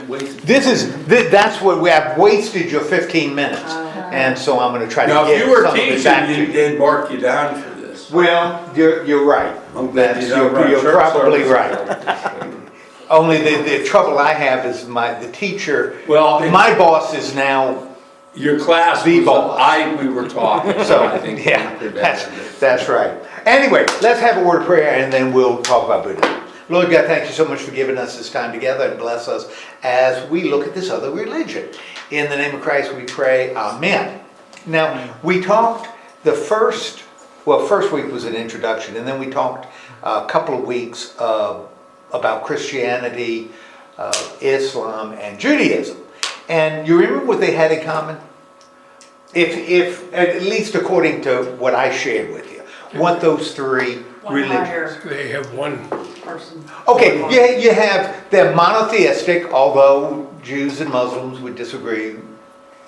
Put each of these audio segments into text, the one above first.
wasted. That's what we have wasted your 15 minutes. And so I'm going to try to Now, if get you were some of it back to teaching, you. they'd mark you down for this. Well, you're right. I'm glad you don't run You're church probably services right. like this. Only the trouble I have is the teacher, Well, my boss is now, your class The was, boss. we were talking, so, I think. yeah, we could have that's right. Anyway, let's have a word of prayer and then we'll talk about Buddhism. Lord God, thank you so much for giving us this time together and bless us as we look at this other religion. In the name of Christ we pray, amen. Now, we talked first week was an introduction, and then we talked a couple of weeks about Christianity, Islam, and Judaism. And you remember what they had in common? If at least according to what I shared with you, what those three religions. They have one Person. Okay, you have, they're monotheistic, although Jews and Muslims would disagree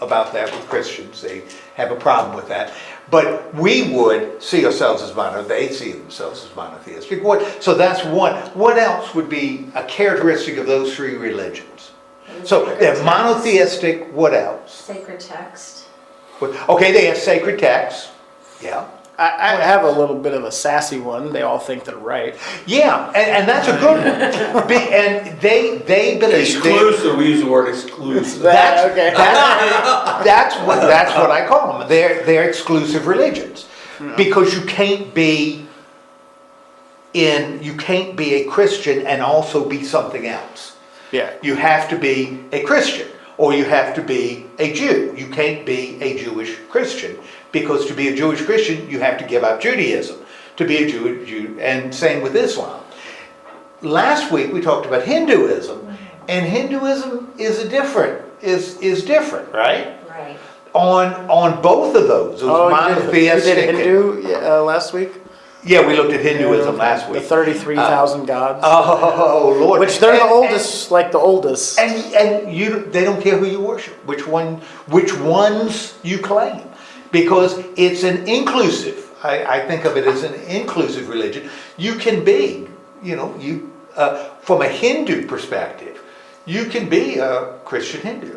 about that with Christians. They have a problem with that. But we would see ourselves as they see themselves as monotheistic. So that's one. What else would be a characteristic of those three religions? So they're monotheistic, what else? Sacred text. Okay, they have sacred texts. Yeah. I have a little bit of a sassy one. They all think they're right. Yeah, and that's a good one. And they believe Exclusive, we use the word exclusive. That's Okay. that's what I call them. They're exclusive religions, because you can't be a Christian and also be something else. Yeah. You have to be a Christian or you have to be a Jew. You can't be a Jewish Christian, because to be a Jewish Christian you have to give up Judaism to be a Jew, and same with Islam. Last week we talked about Hinduism, and Hinduism is different, right? Right. On both of those monotheistic. You did Hindu last week? Yeah, we looked at Hinduism last The week. 33,000 gods. Oh Lord! Which they're the oldest, like the oldest. And they don't care who you worship, which ones you claim, because it's an inclusive. I think of it as an inclusive religion. You can be, from a Hindu perspective, you can be a Christian Hindu.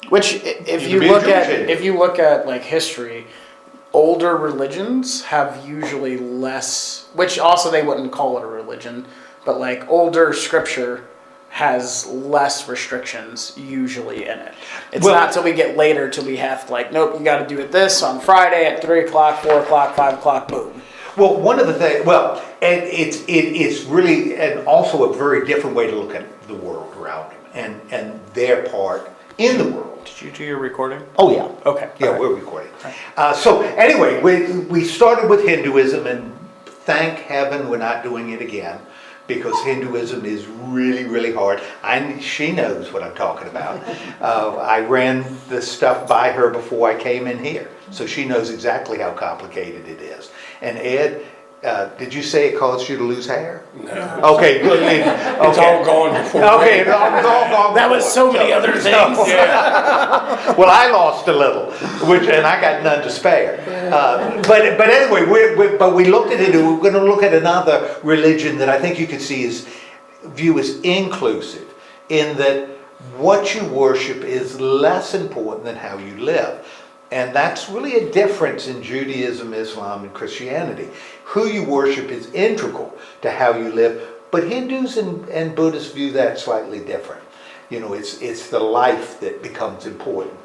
Which, if You you can be a look Jewish at Hindu. like history, older religions have usually less. Which also they wouldn't call it a religion, but like older scripture has less restrictions usually in it. It's not till we get later till we have to nope, you got to do it this on Friday at 3 o'clock, 4 o'clock, 5 o'clock, boom. Well, one of the things, and it's really, and also a very different way to look at the world around them and their part in the world. Did you do your recording? Oh yeah. Okay. Yeah, we're recording. So anyway, we started with Hinduism, and thank heaven we're not doing it again, because Hinduism is really, really hard. She knows what I'm talking about. I ran this stuff by her before I came in here, so she knows exactly how complicated it is. And Ed, did you say it caused you to lose hair? No. Okay, good. It's all gone before. Okay, it's all gone. That was so many other things. Yeah. Well, I lost a little, and I got none to spare. But anyway, we looked at it. We're going to look at another religion that I think you could view as inclusive, in that what you worship is less important than how you live. And that's really a difference in Judaism, Islam, and Christianity. Who you worship is integral to how you live, but Hindus and Buddhists view that slightly different. It's the life that becomes important.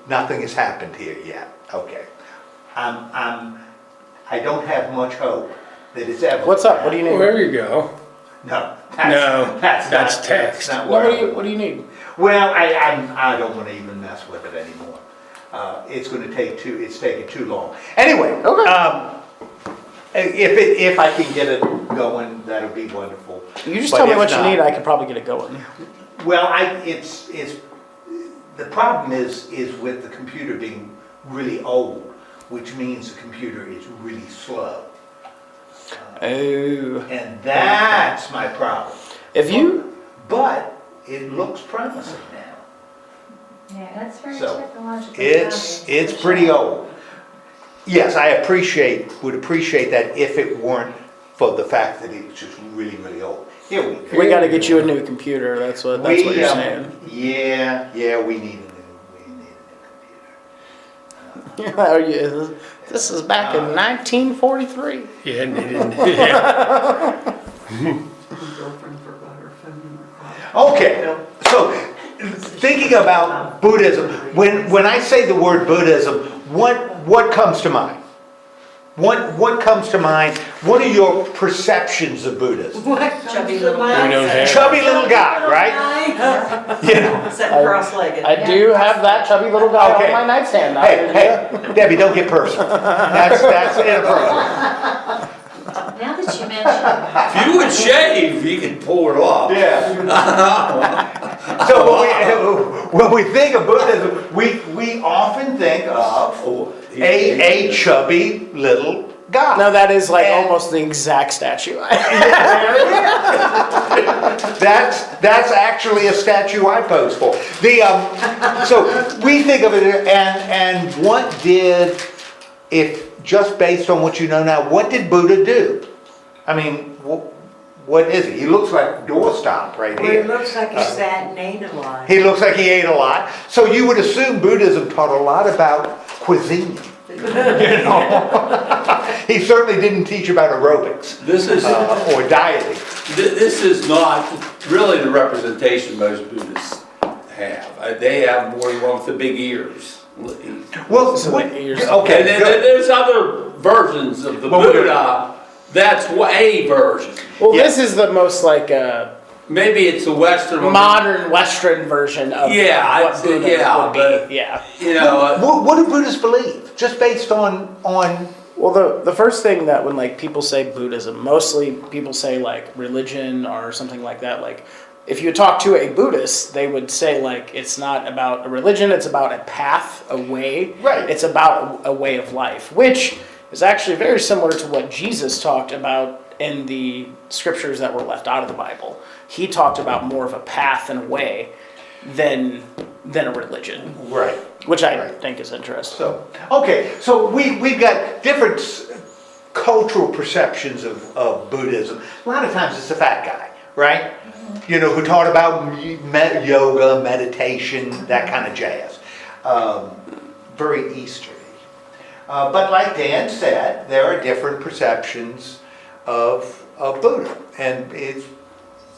Nothing has happened here yet. Okay. I don't have much hope that it's ever. What's up? What do you need? Well, there you go. No. That's text. Not What do you need? Well, I don't want to even mess with it anymore. It's taking too long. Anyway, Okay. If I can get it going, that'll be wonderful. You just But tell me if what you not- need. I could probably get it going. Well, it's the problem is with the computer being really old, which means the computer is really slow. Oh. And that's my problem. But it looks promising now. Yeah, that's very So, technological. It's pretty old. Yes, I would appreciate that if it weren't for the fact that it's just really, really old. Here we go. We got to get you a new computer. That's what you're saying. Yeah, we need a new computer. Are you, this is back in 1943. Yeah, and they didn't, yeah. Girlfriend forgot her phone. Okay, so thinking about Buddhism, when I say the word Buddhism, what comes to mind? What comes to mind? What are your perceptions of Buddhism? Chubby little We don't have- Chubby little guy, right? You know. Sitting cross-legged. I do have that chubby little guy Okay. on my nightstand. Hey, Debbie, don't get personal. That's inappropriate. Now that you mention it. If you would shave, you could pull it off. Yeah. So when we think of Buddhism, we often think of a chubby little guy. No, that is like And- almost the exact statue. That's actually a statue I pose for. So we think of it, and what did, if just based on what you know now, what did Buddha do? I mean, what is he? He looks like doorstop right Well, here. it looks like he sat and ate a lot. He looks like he ate a lot. So you would assume Buddhism taught a lot about cuisine. You know? He certainly didn't teach about aerobics This is, or dieting. this is not really the representation most Buddhists have. They have more than one with the big ears. Well, So what- the ears- okay, And then good. there's other versions of the Well, we're- Buddha. That's a version. Well, Yeah. this is the most like Maybe it's a Western one. modern Western version of Yeah, I'd what say, Buddha yeah, would but- be. Yeah. You know, What do Buddhists believe? Just based on Well, the first thing that when like people say Buddhism, mostly people say like religion or something like that. Like if you talk to a Buddhist, they would say like it's not about a religion, it's about a path, a way. Right. It's about a way of life, which is actually very similar to what Jesus talked about in the scriptures that were left out of the Bible. He talked about more of a path and a way than a religion, right. which I Right. think is interesting. So so we've got different cultural perceptions of Buddhism. A lot of times it's the fat guy, right? You know, who taught about yoga, meditation, that kind of jazz. Very Easterly. But like Dan said, there are different perceptions of Buddha, and it's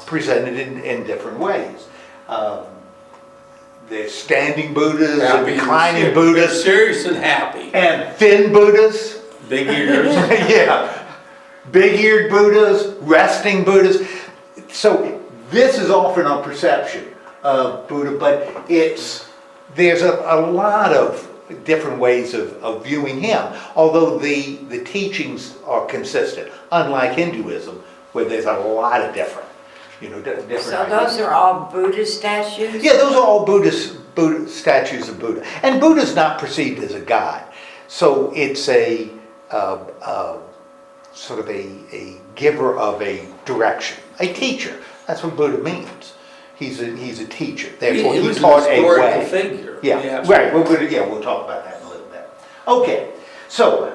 presented in different ways. There's standing Buddhas and happy and reclining serious. Buddhas Serious and happy. and thin Buddhas. Big ears. Yeah. Big-eared Buddhas, resting Buddhas. So this is often a perception of Buddha, but there's a lot of different ways of viewing him, although the teachings are consistent, unlike Hinduism, where there's a lot of different ideas. So those are all Buddhist statues? Yeah, those are all Buddhist statues of Buddha. And Buddha's not perceived as a god. So it's a sort of a giver of a direction, a teacher. That's what Buddha means. He's a teacher. Therefore, He he was taught an a historical way. figure. Yeah, absolutely. right. We'll talk about that in a little bit. Okay, so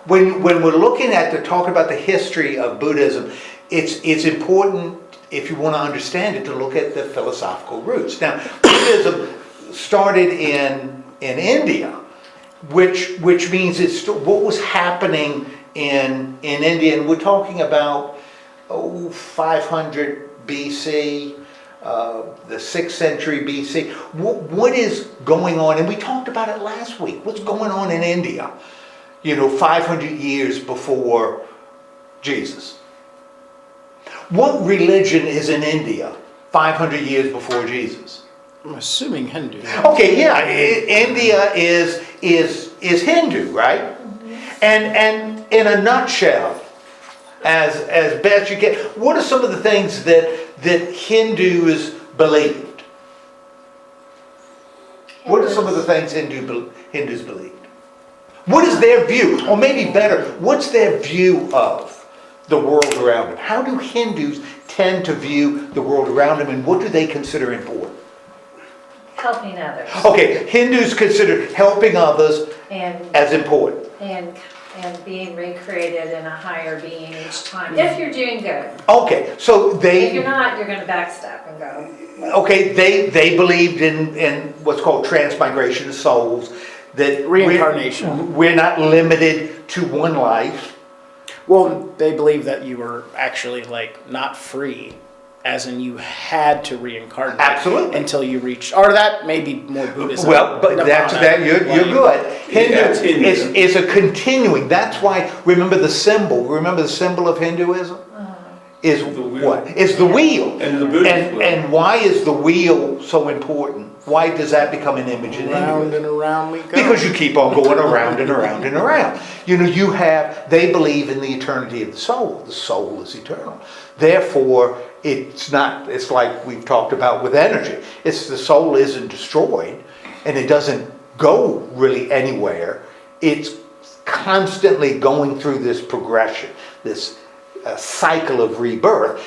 when we're looking at talking about the history of Buddhism, it's important, if you want to understand it, to look at the philosophical roots. Now, Buddhism started in India, which means it's what was happening in India, and we're talking about 500 BC. The 6th century BC. What is going on? And we talked about it last week. What's going on in India? 500 years before Jesus. What religion is in India 500 years before Jesus? I'm assuming Hindu. Okay, yeah, India is Hindu, right? And in a nutshell, as best you can, what are some of the things that Hindus believed? What are some of the things Hindus believed? What is their view? Or maybe better, what's their view of the world around them? How do Hindus tend to view the world around them, and what do they consider important? Helping others Okay, Hindus consider helping others and as important. and and being recreated in a higher being each time, if you're doing good. Okay, so If you're not, you're gonna backstep and go. okay, they believed in what's called transmigration of souls, that Reincarnation. We're not limited to one life. Well, they believe that you were actually like not free, as in you had to reincarnate. Absolutely. Until you reached, or that may be more Buddhism. Well, but that's Nirvana, you're like- good. Hindu that's Hindu. is a continuing. That's why remember the symbol of Hinduism is The wheel. what? Is the wheel. And the Buddhist wheel. And why is the wheel so important? Why does that become an image in Round Hinduism? and around we go. Because you keep on going around and around and around. You know, they believe in the eternity of the soul. The soul is eternal. Therefore, it's like we've talked about with energy. The soul isn't destroyed and it doesn't go really anywhere. It's constantly going through this progression, this cycle of rebirth.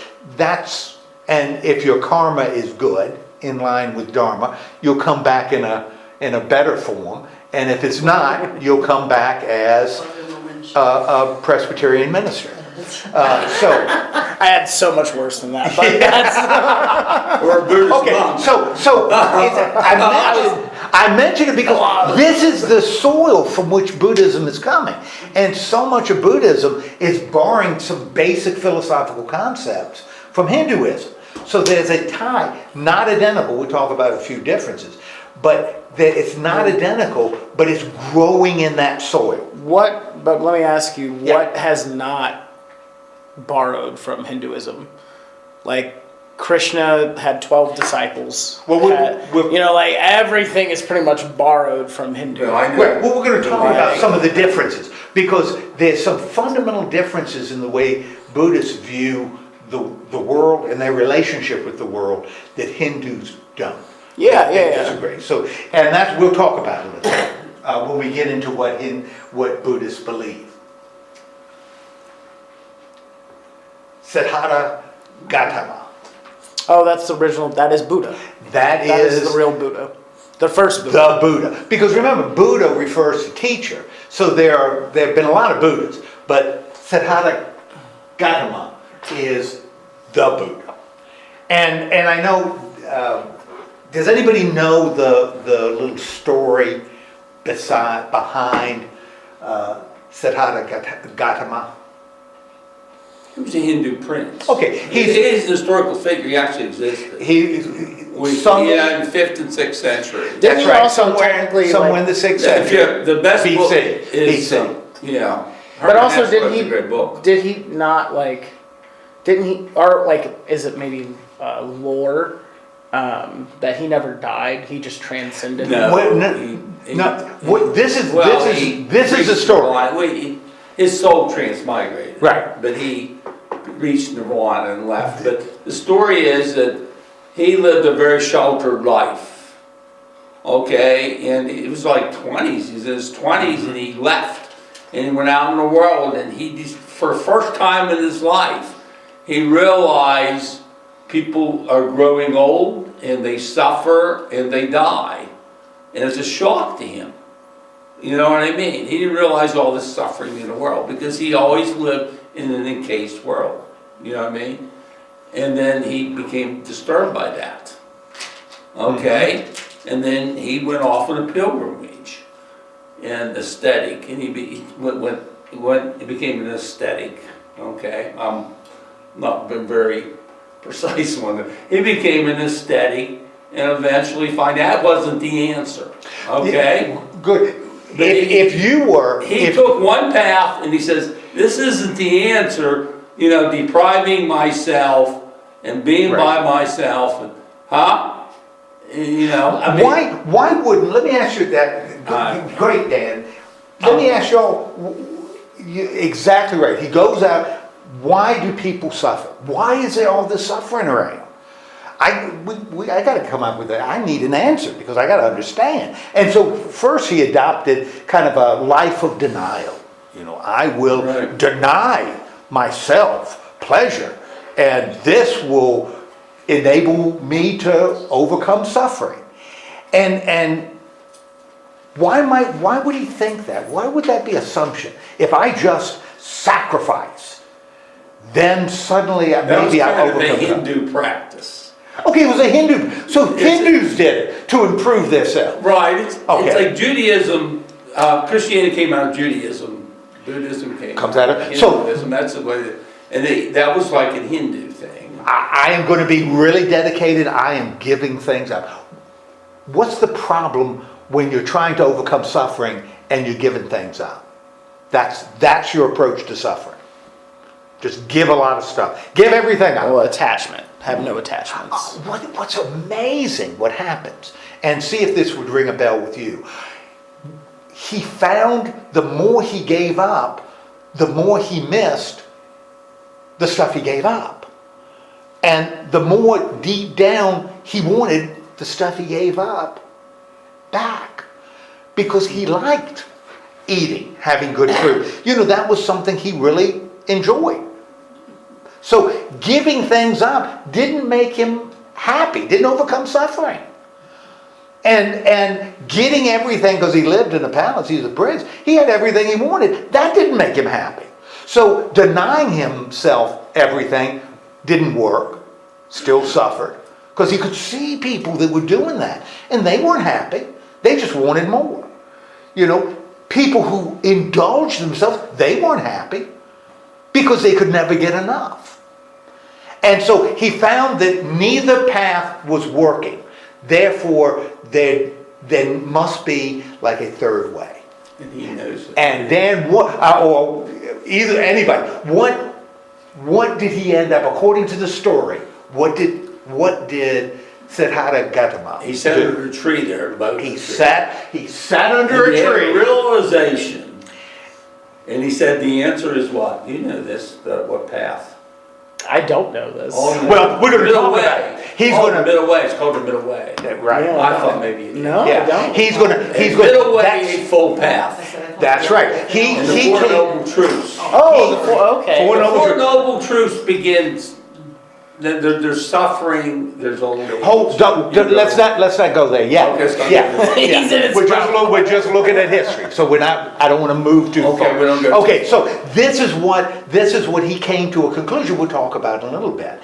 And if your karma is good, in line with Dharma, you'll come back in a better form. And if it's not, you'll come back as a Presbyterian minister. I had so much worse than that. But that's, Or a Buddhist Okay, monk. I mention it because this is the soil from which Buddhism is coming. And so much of Buddhism is borrowing some basic philosophical concepts from Hinduism. So there's a tie, not identical, we'll talk about a few differences, but it's not identical, but it's growing in that soil. but let me ask you, Yeah. what has not borrowed from Hinduism? Like, Krishna had 12 disciples. Well, like everything is pretty much borrowed from Hindu. Well, I know. Well, we're going to talk about some of the differences, because there's some fundamental differences in the way Buddhists view the world and their relationship with the world that Hindus don't. They disagree. So, and we'll talk about it a little when we get into what Buddhists believe. Siddhartha Gautama. Oh, that's the original. That is Buddha. That That is is the real Buddha. The first Buddha. the Buddha. Because remember, Buddha refers to teacher. So there have been a lot of Buddhas, but Siddhartha Gautama is the Buddha. And I know, does anybody know the little story behind Siddhartha Gautama? He was a Hindu prince. Okay, He's an historical figure. He actually existed. In the 5th and 6th century. Didn't That's he right. also technically, somewhere like- in the 6th If century. you- the best book BC. is, BC. yeah. But also, Herman Hesse did wrote he? a great book. Did he not like? Didn't he? Or like, is it maybe lore that he never died? He just transcended. No. Well, he- this is he the reached story. Nirvana. Well, his soul transmigrated. Right. But he reached Nirvana and left. But the story is that he lived a very sheltered life. Okay? And it was like 20s. He's in his 20s and he left. And he went out in the world and for the first time in his life, he realized people are growing old and they suffer and they die. And it's a shock to him. You know what I mean? He didn't realize all this suffering in the world because he always lived in an encased world. You know what I mean? And then he became disturbed by that. Okay? And then he went off on a pilgrimage and aesthetic. And he became an aesthetic. Okay? I'm not been very precise on it. He became an aesthetic and eventually find that wasn't the answer. Okay? Good. But If you were, He took one path and he says, this isn't the answer, depriving myself and being by myself. And, I mean, why wouldn't, let me ask you that, great Dan, let me ask y'all, exactly right, he goes out, why do people suffer? Why is there all this suffering around? I got to come up with that. I need an answer because I got to understand. And so first he adopted kind of a life of denial. I will deny myself pleasure, and this will enable me to overcome suffering. And Why would he think that? Why would that be assumption? If I just sacrifice, then suddenly maybe I That was overcome kind of a it. Hindu practice. Okay, it was a Hindu. So Hindus did it to improve themselves. Right, it's Okay. like Judaism, Christianity came out of Judaism, Buddhism Comes out of- so- Hinduism, that's the way, that was like a Hindu thing. I am going to be really dedicated. I am giving things up. What's the problem when you're trying to overcome suffering and you're giving things up? That's your approach to suffering. Just give a lot of stuff. Give everything up. Well, attachment. Have no attachments. What's amazing, what happens, and see if this would ring a bell with you. He found the more he gave up, the more he missed the stuff he gave up. And the more deep down he wanted the stuff he gave up back. Because he liked eating, having good food. That was something he really enjoyed. So giving things up didn't make him happy, didn't overcome suffering. And getting everything, because he lived in a palace, he was a prince, he had everything he wanted. That didn't make him happy. So denying himself everything didn't work, still suffered, because he could see people that were doing that, and they weren't happy. They just wanted more. People who indulged themselves, they weren't happy, because they could never get enough. And so he found that neither path was working. Therefore, there must be like a third way. And he knows it. And then what, or either anybody, what did he end up, according to the story, what did Siddhartha Gautama He sat do? under a tree there. He sat under And he a had tree. realization. And he said, the answer is what? You know this, what path? I don't know this. Well, we're going to talk about it. He's going The to, middle way, it's called the middle way. right. Yeah. I thought maybe you did. No, I Yeah, don't. he's going A to, middle way, that's, a full path. that's right. And the He Four came, Noble Truths. Okay. Four The Noble Four Truths. Noble Truths begins, there's suffering, there's only. let's not go there yet. Okay, it's not Yeah, good. yeah. He's in his We're just looking at history, so I don't want to move too far. Okay, we don't go too Okay, so this is what he came to a conclusion we'll talk about in a little bit.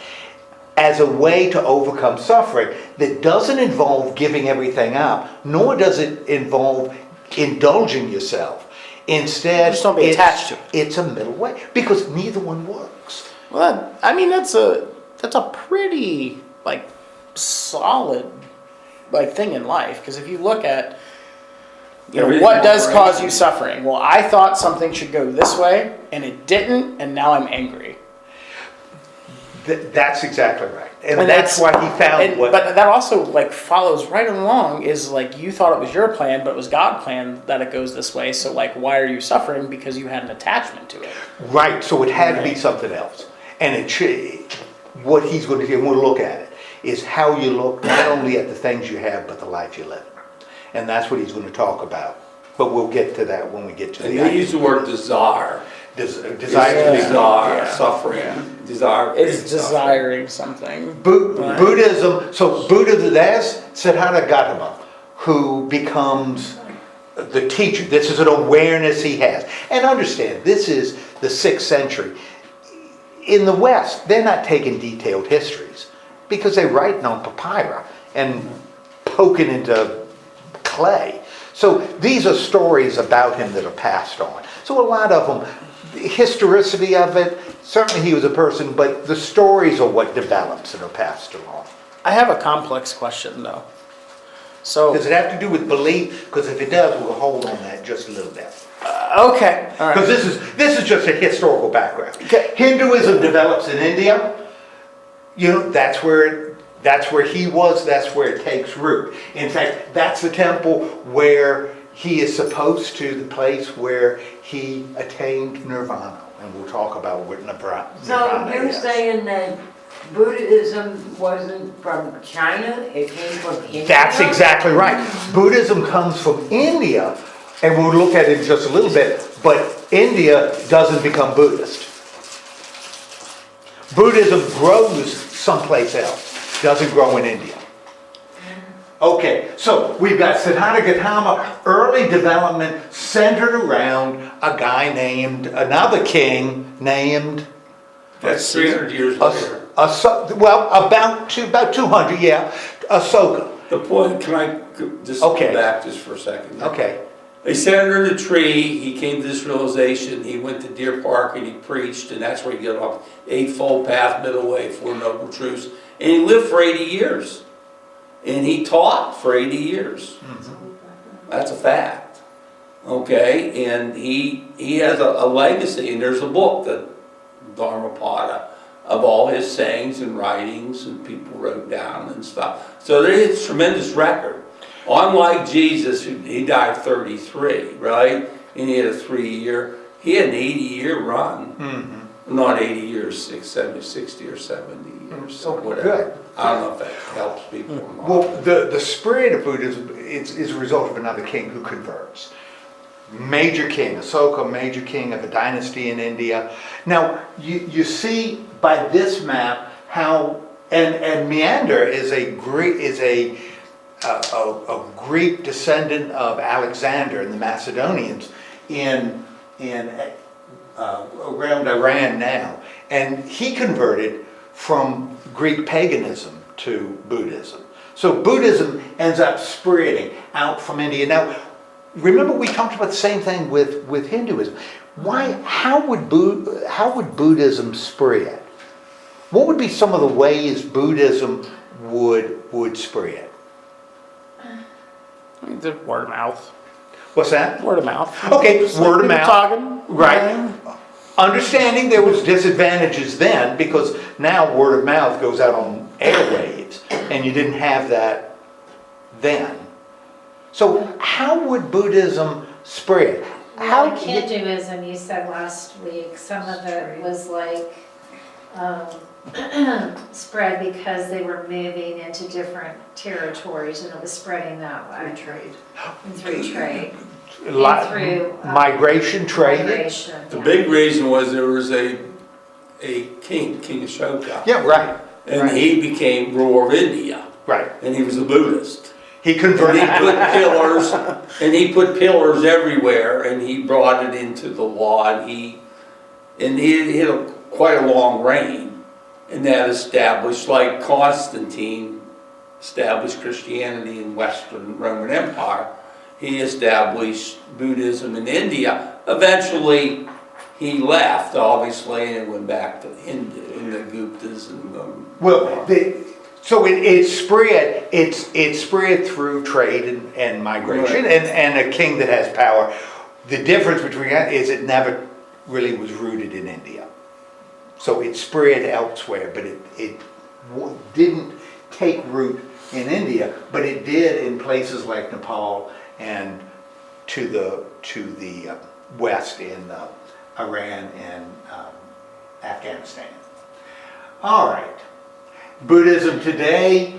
As a way to overcome suffering that doesn't involve giving everything up, nor does it involve indulging yourself. Instead, Just don't be attached to it. It's a middle way, because neither one works. Well, I mean, that's a pretty solid thing in life, because if you look at Everything what does operates. cause you suffering? Well, I thought something should go this way and it didn't, and now I'm angry. That's exactly right, and that's why he found what. But that also follows right along is you thought it was your plan, but it was God's plan that it goes this way. So why are you suffering? Because you had an attachment to it. Right, so it had to be something else. And what he's going to do, and we'll look at it, is how you look not only at the things you have, but the life you live. And that's what he's going to talk about. But we'll get to that when we get to And the they use the word desire. desire. Desire, Yeah. suffering, Yeah. desire. It's suffering. desiring something. Buddhism, so Buddha, there's Siddhartha Gautama, who becomes the teacher. This is an awareness he has. And understand, this is the 6th century. In the West, they're not taking detailed histories because they're writing on papyrus and poking into clay. So these are stories about him that are passed on. So a lot of them, the historicity of it, certainly he was a person, but the stories are what develops and are passed along. I have a complex question though. So Does it have to do with belief? Because if it does, we'll hold on that just a little bit. okay, all right. Because this is just a historical background. Okay. Hinduism develops in India. That's where he was. That's where it takes root. In fact, that's the temple where he is supposed to, the place where he attained nirvana. And we'll talk about what nirvana So you're is. saying that Buddhism wasn't from China, it came from India? That's exactly right. Buddhism comes from India, and we'll look at it in just a little bit, but India doesn't become Buddhist. Buddhism grows someplace else, doesn't grow in India. Okay, so we've got Siddhartha Gautama, early development centered around a guy named, another king named, That's 300 years later. well, about 200, yeah, Ahsoka. The point, can I just Okay. go back just for a second? Okay, They sat under the tree, he came to this realization, he went to Deer Park and he preached, and that's where he got off Eightfold Path, Middle Way, Four Noble Truths. And he lived for 80 years. And he taught for 80 years. That's a fact. Okay, and he has a legacy, and there's a book, the Dharmapada, of all his sayings and writings, and people wrote down and stuff. So there is tremendous record. Unlike Jesus, he died 33, right? And he had a 3-year, he had an 80-year run. Not 80 years, 60 or 70 years, or whatever. Good. I don't know if that helps people or not. well, the spirit of Buddhism is a result of another king who converts. Major king, Ashoka, major king of a dynasty in India. Now, you see by this map how, and Meander is a Greek descendant of Alexander and the Macedonians in around Iran now, and he converted from Greek paganism to Buddhism. So Buddhism ends up spreading out from India. Now, remember we talked about the same thing with Hinduism. How would Buddhism spread? What would be some of the ways Buddhism would spread? The word of mouth. What's that? Word of mouth. Okay, Just word of people mouth. Talking. Right. Understanding there was disadvantages then, because now word of mouth goes out on airwaves, and you didn't have that then. So how would Buddhism spread? Well, like Hinduism, you said last week, some of it was like spread because they were moving into different territories, and it was spreading that way. Through trade. Through migration, trade. Migration, The yeah. big reason was there was a king Ashoka. Yeah, right. And right. he became ruler of India. Right. And he was a Buddhist. He And converted. he put pillars everywhere, and he brought it into the law, and he had quite a long reign, and that established, like Constantine established Christianity in Western Roman Empire, he established Buddhism in India. Eventually, he left, obviously, and went back to Hindu, and the Guptas and So it spread. It spread through trade and migration, Right. and a king that has power. The difference between that is it never really was rooted in India. So it spread elsewhere, but it didn't take root in India, but it did in places like Nepal and to the west in Iran and Afghanistan. All right. Buddhism today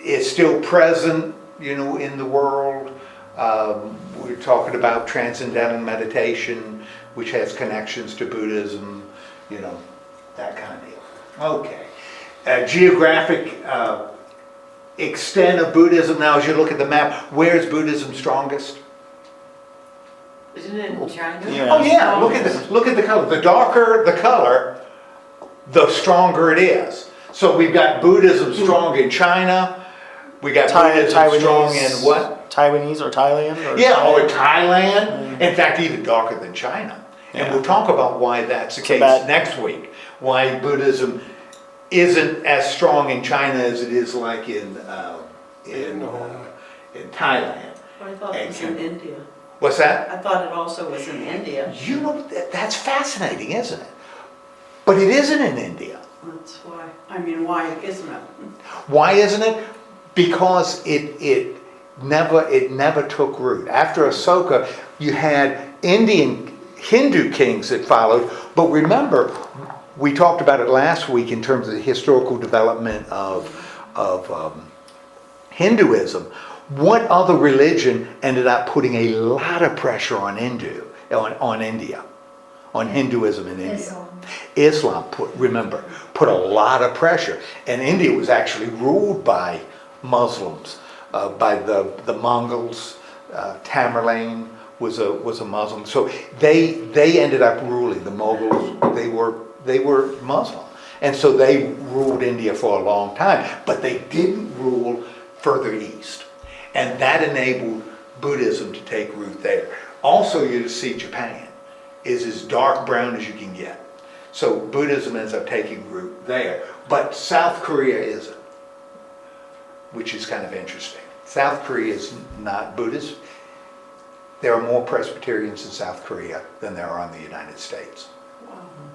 is still present, in the world. We're talking about transcendental meditation, which has connections to Buddhism, that kind of deal. Okay. Geographic extent of Buddhism. Now, as you look at the map, where's Buddhism strongest? Isn't it in China? Yeah. Oh yeah, look at the color. The darker the color, the stronger it is. So we've got Buddhism strong in China. We got Buddhism strong in what? Taiwanese or Thailand? Or Yeah, or Thailand. In fact, even darker than China. And we'll talk about why that's the case next week. Why Buddhism isn't as strong in China as it is like in Thailand. I thought it was in India. What's that? I thought it also was in India. That's fascinating, isn't it? But it isn't in India. That's why. I mean, why isn't it? Why isn't it? Because it never took root. After Ashoka, you had Hindu kings that followed. But remember, we talked about it last week in terms of the historical development of Hinduism. What other religion ended up putting a lot of pressure on India, on Hinduism in India? Islam put a lot of pressure, and India was actually ruled by Muslims by the Mongols. Tamerlane was a Muslim. So they ended up ruling. The Mughals, they were Muslim. And so they ruled India for a long time, but they didn't rule further east. And that enabled Buddhism to take root there. Also, you see Japan is as dark brown as you can get. So Buddhism ends up taking root there. But South Korea isn't, which is kind of interesting. South Korea is not Buddhist. There are more Presbyterians in South Korea than there are in the United States.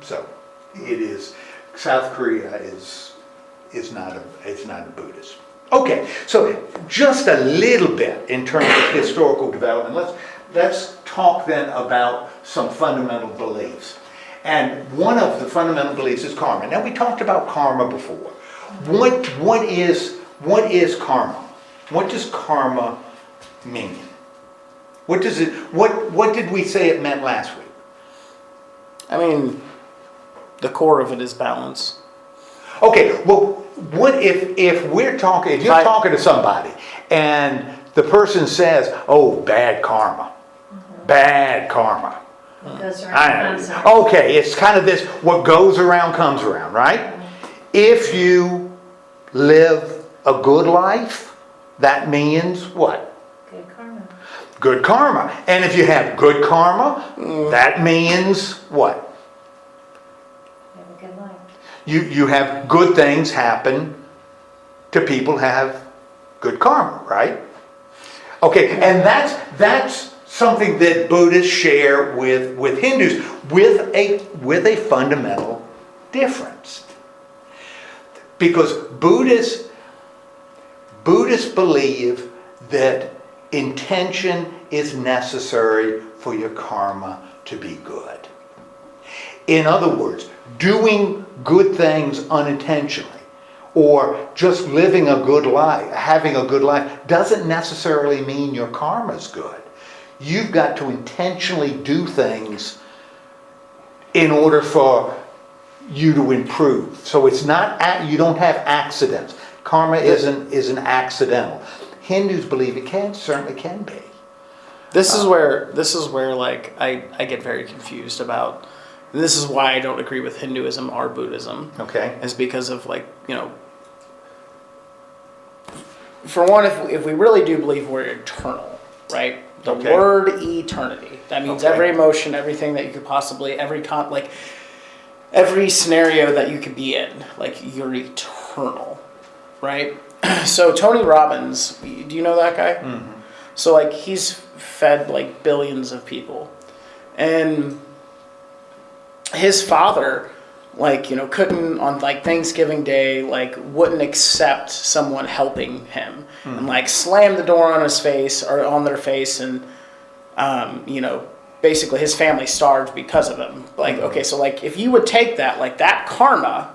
So it is, South Korea is not a Buddhist. Okay, so just a little bit in terms of historical development. Let's talk then about some fundamental beliefs. And one of the fundamental beliefs is karma. Now, we talked about karma before. What is karma? What does karma mean? What did we say it meant last week? I mean, the core of it is balance. Okay, well, what if you're talking to somebody and the person says, "Oh, bad karma, bad karma." Goes around, comes around. Okay, it's kind of this: what goes around comes around, right? If you live a good life, that means what? Good karma. Good karma. And if you have good karma, that means what? You have a good life. You have good things happen to people who have good karma, right? Okay, and that's something that Buddhists share with Hindus with a fundamental difference. Because Buddhists believe that intention is necessary for your karma to be good. In other words, doing good things unintentionally or just living a good life, having a good life, doesn't necessarily mean your karma's good. You've got to intentionally do things in order for you to improve. So it's not, you don't have accidents. Karma isn't accidental. Hindus believe it certainly can be. This is where like I get very confused about. And this is why I don't agree with Hinduism or Buddhism. Okay. Is because of like, for one, if we really do believe we're eternal, right? The Okay. word eternity. That means Okay. every emotion, everything that you could possibly, every scenario that you could be in, like you're eternal, right? So Tony Robbins, do you know that guy? Mm-hmm. So like he's fed like billions of people, and his father, couldn't on like Thanksgiving Day, wouldn't accept someone helping him, and slammed the door on his face or on their face, and basically his family starved because of him. Okay, so if you would take that, that karma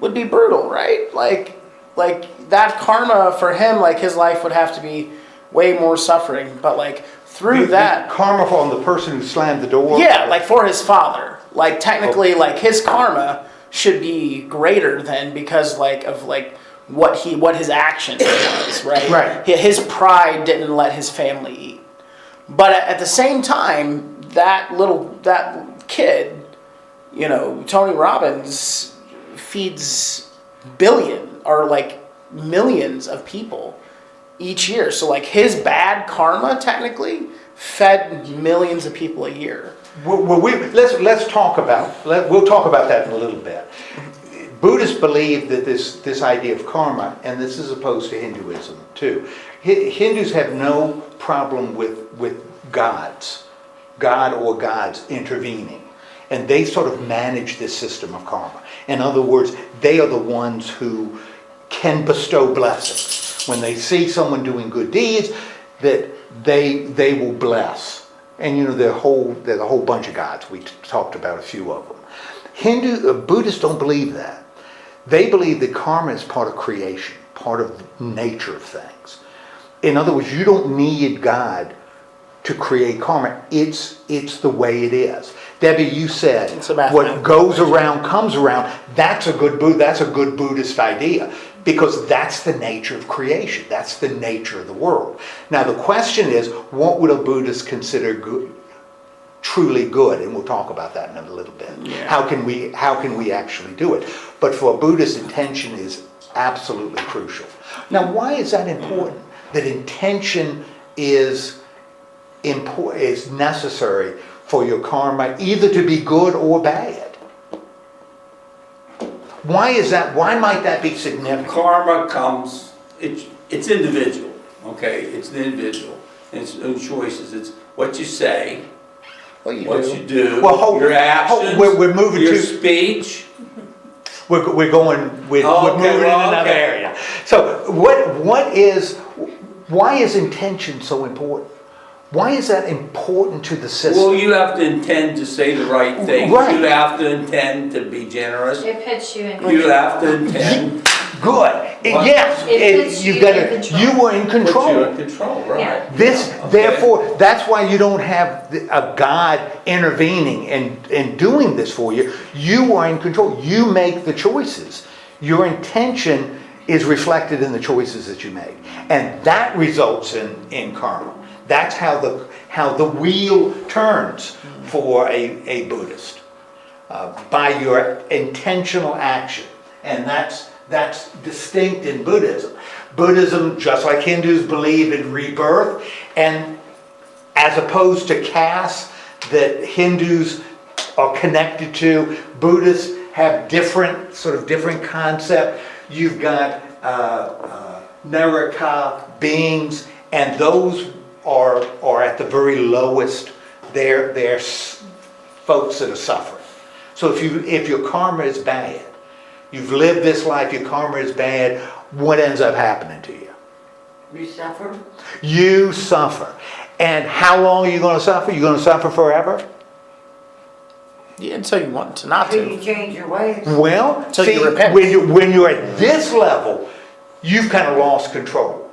would be brutal, right? Like that karma for him, his life would have to be way more suffering, but through that karma on the person who slammed the door? Yeah, for his father. Technically, his karma should be greater than because of what his actions was, right? Right. His pride didn't let his family eat. But at the same time, that kid, Tony Robbins feeds millions of people each year. So his bad karma technically fed millions of people a year. Well, let's talk about we'll talk about that in a little bit. Buddhists believe that this idea of karma, and this is opposed to Hinduism too. Hindus have no problem with God or gods intervening, and they sort of manage this system of karma. In other words, they are the ones who can bestow blessings. When they see someone doing good deeds, that they will bless. And there's a whole bunch of gods. We talked about a few of them. Buddhists don't believe that. They believe that karma is part of creation, part of the nature of things. In other words, you don't need God to create karma. It's the way it is. Debbie, you said what goes around comes around. That's a good Buddhist idea. because that's the nature of creation. That's the nature of the world. Now the question is, what would a Buddhist consider good, truly good? And we'll talk about that in a little bit. Yeah. How can we actually do it? But for a Buddhist, intention is absolutely crucial. Now, why is that important? That intention is necessary for your karma either to be good or bad. Why is that? Why might that be significant? Karma comes, it's individual, okay? It's an individual, and it's own choices. It's what you say, Well, you what do. you do, Well, your actions, we're moving your to- speech. We're moving in another area. So why is intention so important? Why is that important to the system? Well, you have to intend to say the right things. Right. You have to intend to be generous. It puts you in. You have to intend. Good. What? Yes. It puts You've you got in to. control. You were in Put you in control. control, right? Yeah. Okay. Therefore, that's why you don't have a God intervening and doing this for you. You are in control. You make the choices. Your intention is reflected in the choices that you make, and that results in karma. That's how the wheel turns for a Buddhist, by your intentional action, and that's distinct in Buddhism. Buddhism, just like Hindus, believe in rebirth, and as opposed to caste that Hindus are connected to, Buddhists have different concept. You've got Naraka beings, and those are at the very lowest. They're folks that are suffering. So if your karma is bad, you've lived this life, your karma is bad, what ends up happening to you? You suffer? You suffer. And how long are you going to suffer? You're going to suffer forever? Yeah, until you want to not Till you to. change your ways? Well, Till see, you repent. when you're at this level, you've kind of lost control.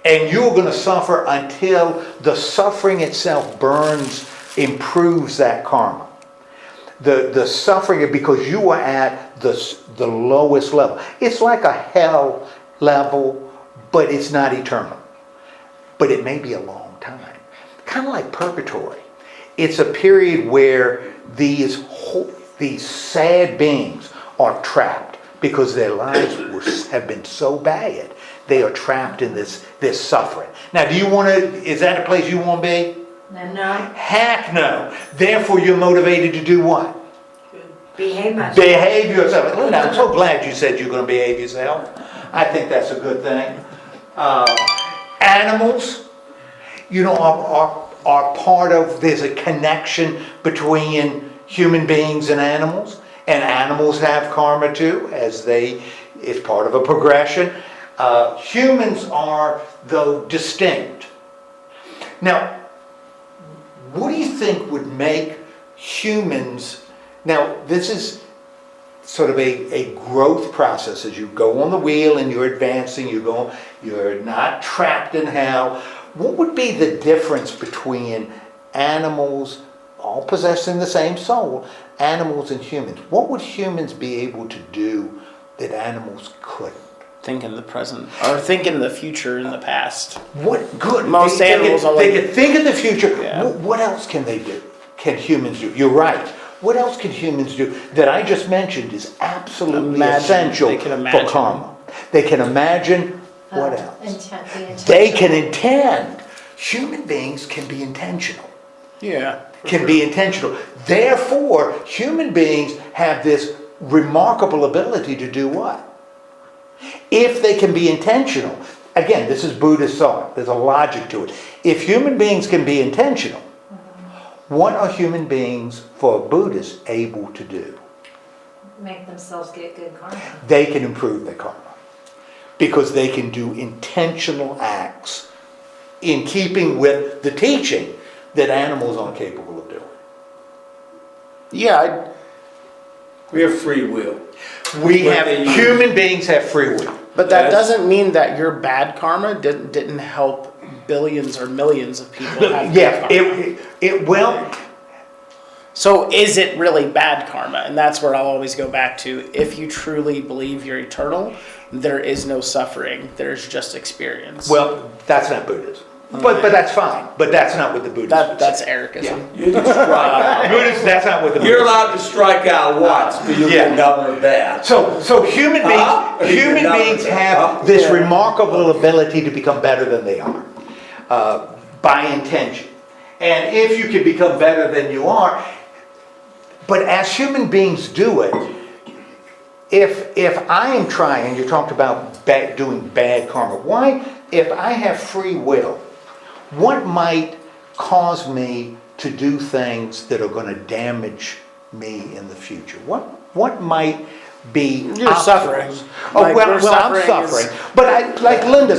And you're going to suffer until the suffering itself improves that karma. The suffering, because you are at the lowest level. It's like a hell level, but it's not eternal. But it may be a long time. Kind of like purgatory. It's a period where these sad beings are trapped because their lives have been so bad. They are trapped in this suffering. Now, is that a place you want to be? No. Heck no. Therefore, you're motivated to do what? Behave myself. Behave yourself. Linda, I'm so glad you said you're going to behave yourself. I think that's a good thing. Animals, are part of, there's a connection between human beings and animals have karma too, it's part of a progression. Humans are, though, distinct. Now, what do you think would make humans, now this is sort of a growth process as you go on the wheel and you're advancing, you're not trapped in hell. What would be the difference between animals, all possessing the same soul, animals and humans? What would humans be able to do that animals couldn't? Think in the present, or think in the future, in the past. What good? Most animals are they like- can think in the future. Yeah. What else can they do? Can humans do? You're right. What else can humans do that I just mentioned is absolutely essential They can for imagine. karma? They can imagine. What else? They Intentional. can intend. Human beings can be intentional. Yeah. Can be intentional. Therefore, human beings have this remarkable ability to do what? If they can be intentional, again, this is Buddhist thought, there's a logic to it. If human beings can be intentional, what are human beings, for Buddhists, able to do? Make themselves get good karma. They can improve their karma. Because they can do intentional acts in keeping with the teaching that animals aren't capable of doing. Yeah, We have free will. Human beings have free will. but that Yes. doesn't mean that your bad karma didn't help billions or millions of people have Yeah, good karma. So is it really bad karma? And that's where I'll always go back to. If you truly believe you're eternal, there is no suffering. There's just experience. Well, that's not Buddhism. But that's fine. But that's not what the Buddhists would that's say. Ericism. You can strike. Buddhists, that's not what the You're Buddhists allowed to strike out once, but you'll Yeah. get another bad. So human beings have this remarkable ability to become better than they are, by intention. And if you can become better than you are, but as human beings do it, if I am trying, you talked about doing bad karma. Why, if I have free will, what might cause me to do things that are going to damage me in the future? What might be You're obstacles? suffering. Oh, Like, well, we're I'm suffering suffering. But like Linda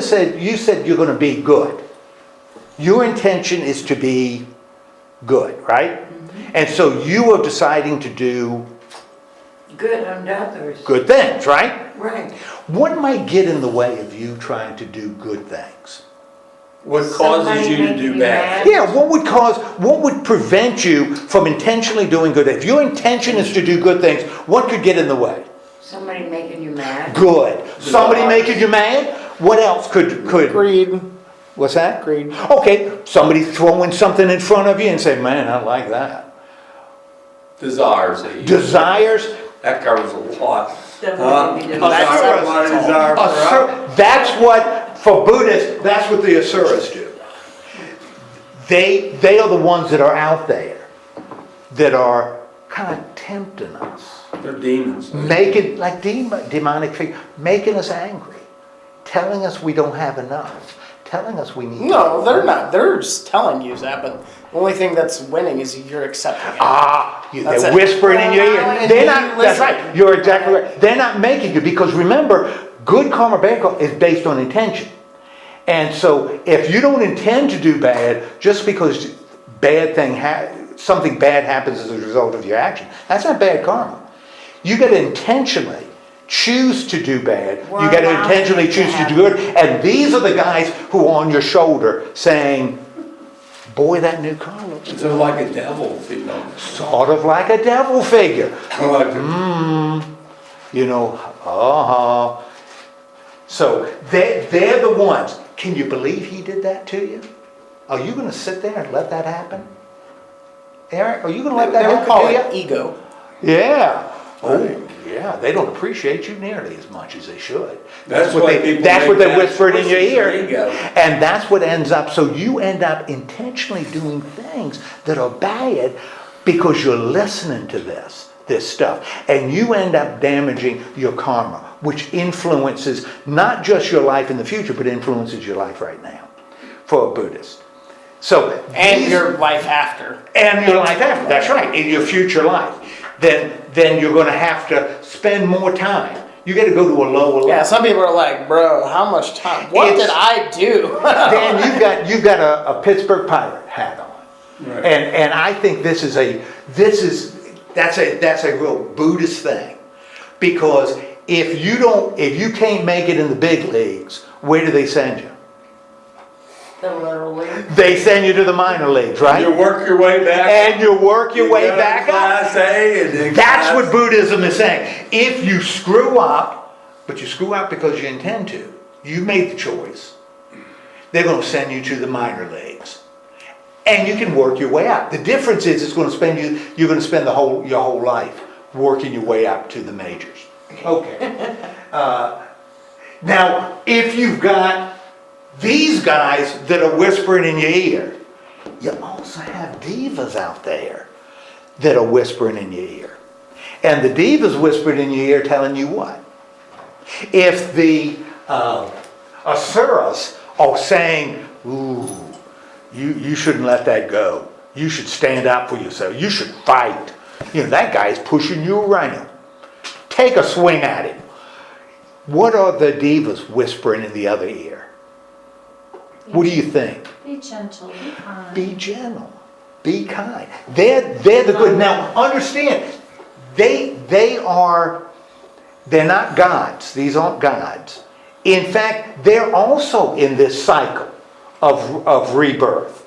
said, you said you're going to be good. Your intention is to be good, right? And so you are deciding to do Good unto others. good things, right? Right. What might get in the way of you trying to do good things? What causes Somebody you to making do you bad? mad? Yeah, what would prevent you from intentionally doing good things? If your intention is to do good things, what could get in the way? Somebody making you mad? Good. Somebody making you mad? What else could Greed. what's that? Greed. Okay, somebody throwing something in front of you and say, man, I like that. Desires. Desires. That covers a lot. Definitely. That's what, for Buddhists, that's what the Asuras do. They are the ones that are out there that are kind of tempting us. They're demons. Making, like demonic figure, making us angry. Telling us we don't have enough. Telling us we need No, they're not. They're just telling you that, but the only thing that's winning is you're accepting it. They're That's it. whispering in your ear. Allowing They're you not, to that's listen. right, you're exactly right. They're not making you, because remember, good karma, bad karma is based on intention. And so if you don't intend to do bad, just because something bad happens as a result of your action, that's not bad karma. You got to intentionally choose to do bad. You got to intentionally choose to do good. And these are the guys who are on your shoulder saying, boy, that new car looks It's like a devil, you know. sort of like a devil figure. Like, So they're the ones. Can you believe he did that to you? Are you going to sit there and let that happen? Eric, are you going to let that They would happen call to you? it ego. Yeah. Oh, yeah. They don't appreciate you nearly as much as they should. That's why people That's make what they bad whispered in your choices, ear. their ego. And that's what ends up. So you end up intentionally doing things that are bad because you're listening to this stuff. And you end up damaging your karma, which influences not just your life in the future, but influences your life right now for a Buddhist. So And your life after. and your life after, that's right, in your future life. Then you're going to have to spend more time. You got to go to a lower level. Yeah, some people are like, bro, how much time? What It's- did I do? Dan, you've got a Pittsburgh Pirate hat on, Right. and I think that's a real Buddhist thing, because if you can't make it in the big leagues, where do they send you? The little league. They send you to the minor leagues, right? You work your way back. And you work your way go to back up. Class A and then That's class- what Buddhism is saying. If you screw up, but you screw up because you intend to, you made the choice, they're going to send you to the minor leagues. And you can work your way up. The difference is you're going to spend your whole life working your way up to the majors. Okay. Now, if you've got these guys that are whispering in your ear, you also have divas out there that are whispering in your ear. And the divas whispering in your ear telling you what? If the Asuras are saying, ooh, you shouldn't let that go. You should stand up for yourself. You should fight. You know, that guy's pushing you around. Take a swing at him. What are the divas whispering in the other ear? What do you think? Be gentle, be kind. Be gentle. Be kind. They're the good. Now, understand, they're not gods. These aren't gods. In fact, they're also in this cycle of rebirth.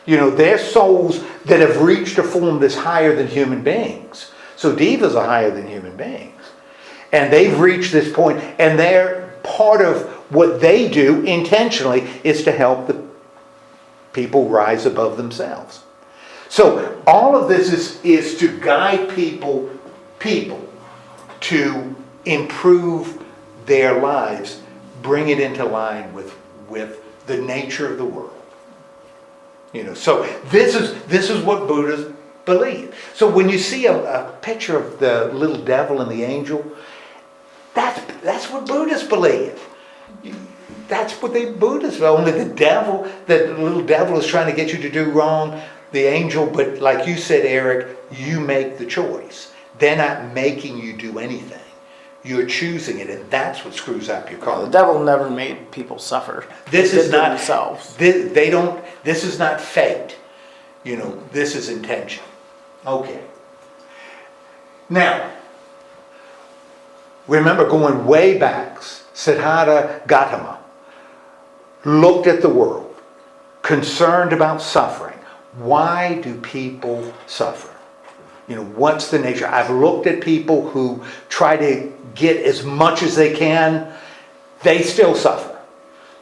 You know, they're souls that have reached a form that's higher than human beings. So devas are higher than human beings. And they've reached this point, and they're part of what they do intentionally is to help the people rise above themselves. So all of this is to guide people to improve their lives, bring it into line with the nature of the world. You know, so this is what Buddhists believe. So when you see a picture of the little devil and the angel, that's what Buddhists believe. That's what the Buddhists, only the devil, the little devil is trying to get you to do wrong. The angel, but like you said, Eric, you make the choice. They're not making you do anything. You're choosing it, and that's what screws up your The karma. devil never made people suffer. This They is did it not themselves. They don't. This is not fate. You know, this is intention. Okay. Now, remember going way back, Siddhartha Gautama looked at the world, concerned about suffering. Why do people suffer? You know, what's the nature? I've looked at people who try to get as much as they can. They still suffer.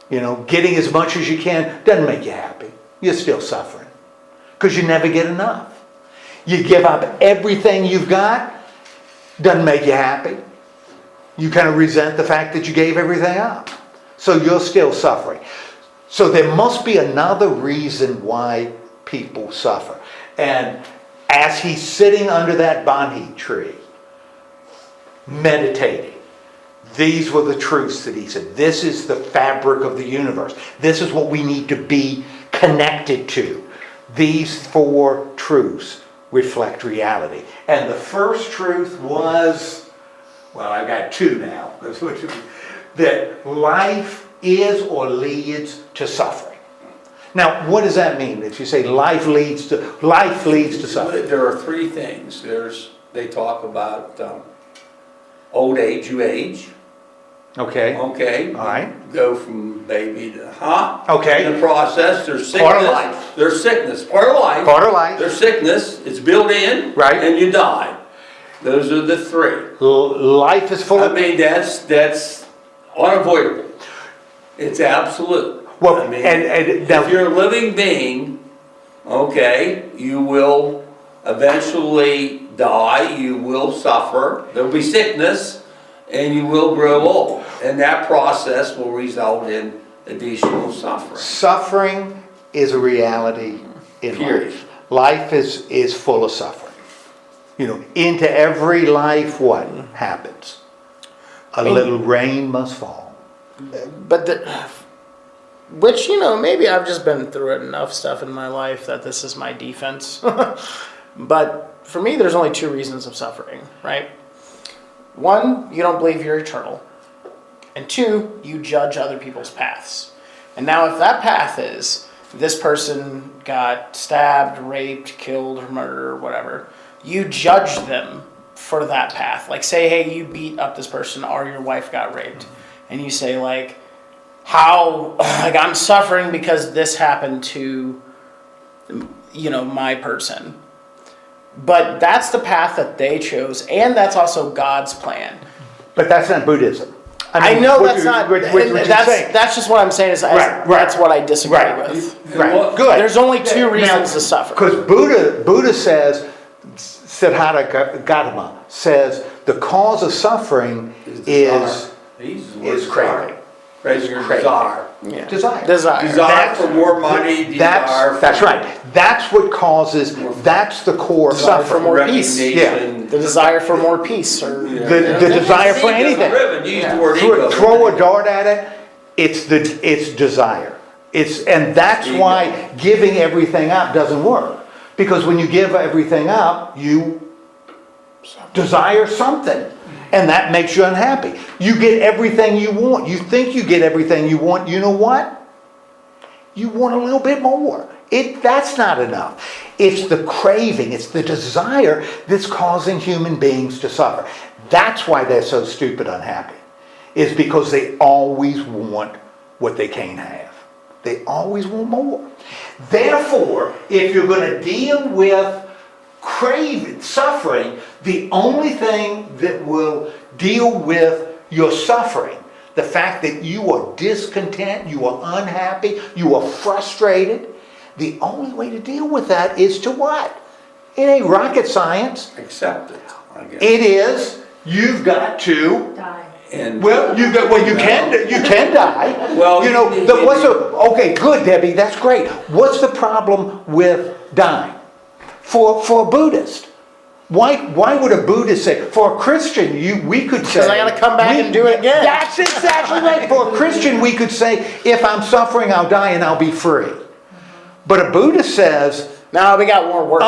You know, getting as much as you can doesn't make you happy. You're still suffering. Because you never get enough. You give up everything you've got, doesn't make you happy. You kind of resent the fact that you gave everything up. So you're still suffering. So there must be another reason why people suffer. And as he's sitting under that Banhi tree, meditating, these were the truths that he said. This is the fabric of the universe. This is what we need to be connected to. These 4 truths reflect reality. And the first truth was, well, I've got 2 now, that life is or leads to suffering. Now, what does that mean? If you say life leads to suffering. There are 3 things. They talk about old age, you age. Okay. Okay. All right. Go from baby to Okay. In the process, there's sickness. Part of life. There's sickness. Part of life. Part of life. There's sickness. It's built in. Right. And you die. Those are the 3. Life is full I of... mean, that's unavoidable. It's absolute. Well, I mean, and now, if you're a living being, okay, you will eventually die, you will suffer, there'll be sickness, and you will grow old. And that process will result in additional suffering. suffering is a reality in Period. life. Life is full of suffering. You know, into every life, what happens? A little rain must fall. But which, you know, maybe I've just been through enough stuff in my life that this is my defense. But for me, there's only 2 reasons of suffering, right? 1, you don't believe you're eternal. And 2, you judge other people's paths. And now if that path is, this person got stabbed, raped, killed, or murdered, or whatever, you judge them for that path. Like, say, hey, you beat up this person, or your wife got raped. And you say, like, how, like, I'm suffering because this happened to, you know, my person. But that's the path that they chose, and that's also God's plan. But that's not Buddhism. I mean, know what that's you- not, what you're saying. that's just what I'm saying, is Right. that's what I disagree Right. with. Right, good. There's only 2 reasons to suffer. Because Buddha says, Siddhartha Gautama says, the cause of suffering is craving. Raising your Craving. desire. Yeah. Desire. Desire for more money, desire for... That's right. That's what causes, that's the core of Desire for suffering. more peace. recognition. The desire for more peace, or The desire for anything. Use the word ego. Throw a dart at it, it's desire. And that's Ego. why giving everything up doesn't work. Because when you give everything up, you desire something. And that makes you unhappy. You get everything you want. You think you get everything you want. You know what? You want a little bit more. That's not enough. It's the craving, it's the desire that's causing human beings to suffer. That's why they're so stupid unhappy. Is because they always want what they can't have. They always want more. Therefore, if you're going to deal with craving, suffering, the only thing that will deal with your suffering, the fact that you are discontent, you are unhappy, you are frustrated, the only way to deal with that is to what? It ain't rocket science. Accept it, I guess. It is, you've got to, Die. And well, you can die. Well, You know, okay, good, Debbie, that's great. What's the problem with dying? For a Buddhist. Why would a Buddhist say, for a Christian, we could say... Because I gotta come back and do it again. That's exactly right. For a Christian, we could say, if I'm suffering, I'll die and I'll be free. But a Buddhist says, No, we got more work.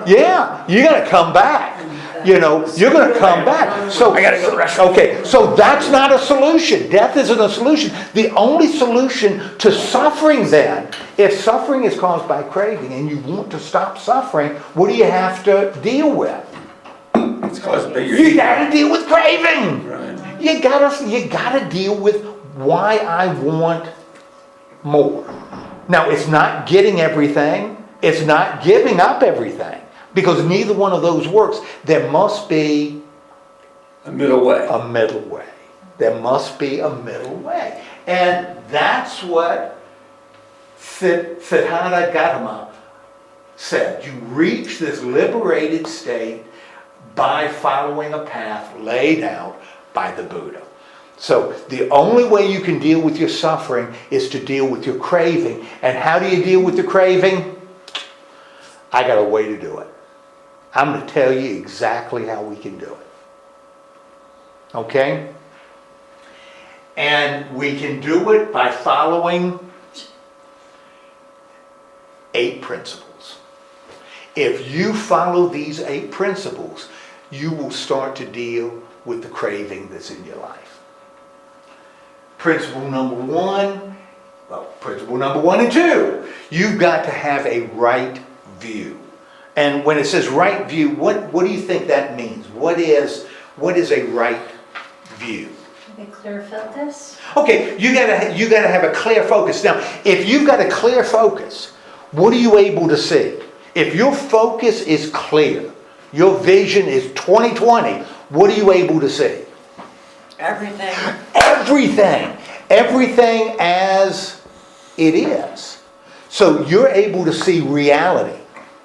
yeah, you gotta come back. You know, you're gonna come back. So I gotta go to the restroom. Okay, so that's not a solution. Death isn't a solution. The only solution to suffering then, if suffering is caused by craving and you want to stop suffering, what do you have to deal with? it's caused by your You gotta deal with craving. Right. You gotta deal with why I want more. Now, it's not getting everything. It's not giving up everything. Because neither one of those works. There must be A middle way. a middle way. There must be a middle way. And that's what Siddhartha Gautama said. You reach this liberated state by following a path laid out by the Buddha. So the only way you can deal with your suffering is to deal with your craving. And how do you deal with the craving? I got a way to do it. I'm going to tell you exactly how we can do it. Okay? And we can do it by following 8 principles. If you follow these 8 principles, you will start to deal with the craving that's in your life. Principle number 1 and 2, you've got to have a right view. And when it says right view, what do you think that means? What is a right view? Like a clear focus? Okay, you gotta have a clear focus. Now, if you've got a clear focus, what are you able to see? If your focus is clear, your vision is 20/20, what are you able to see? Everything. Everything as it is. So you're able to see reality.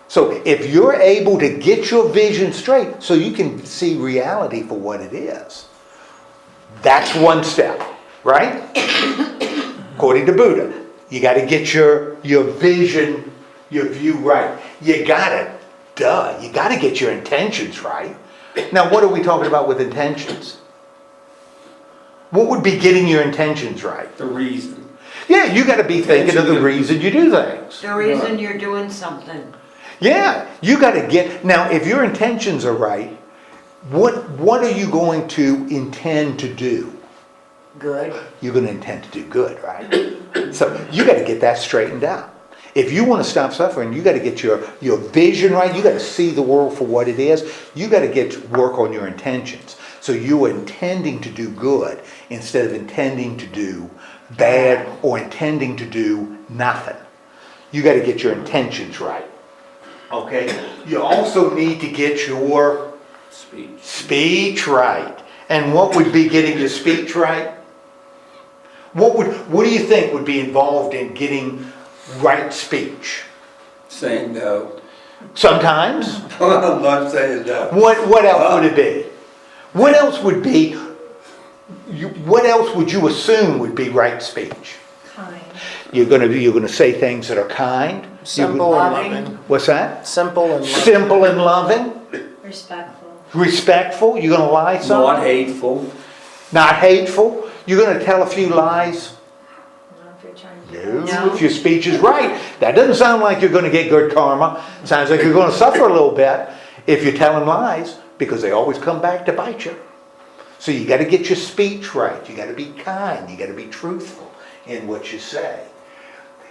So if you're able to get your vision straight so you can see reality for what it is, that's one step, right? According to Buddha, you got to get your vision, your view right. You got to get your intentions right. Now, what are we talking about with intentions? What would be getting your intentions right? The reason. Yeah, you got to be thinking of the reason you do things. The reason you're doing something. Yeah, you got to get, now if your intentions are right, what are you going to intend to do? Good. You're going to intend to do good, right? So you got to get that straightened out. If you want to stop suffering, you got to get your vision right. You got to see the world for what it is. You got to work on your intentions. So you are intending to do good instead of intending to do bad or intending to do nothing. You got to get your intentions right. Okay? You also need to get your speech right. And what would be getting your speech right? What do you think would be involved in getting right speech? Saying no. Sometimes. I'm not saying no. What else would it be? What else would be? What else would you assume would be right speech? Kind. You're gonna say things that are kind. Simple and Loving. loving. What's that? Simple and loving. Simple and loving. Respectful. Respectful. You're gonna lie some. Not hateful. Not hateful. You're gonna tell a few lies. Not if you're trying to. No. If your speech is right. That doesn't sound like you're gonna get good karma. Sounds like you're gonna suffer a little bit if you're telling lies, because they always come back to bite you. So you got to get your speech right. You got to be kind. You got to be truthful in what you say.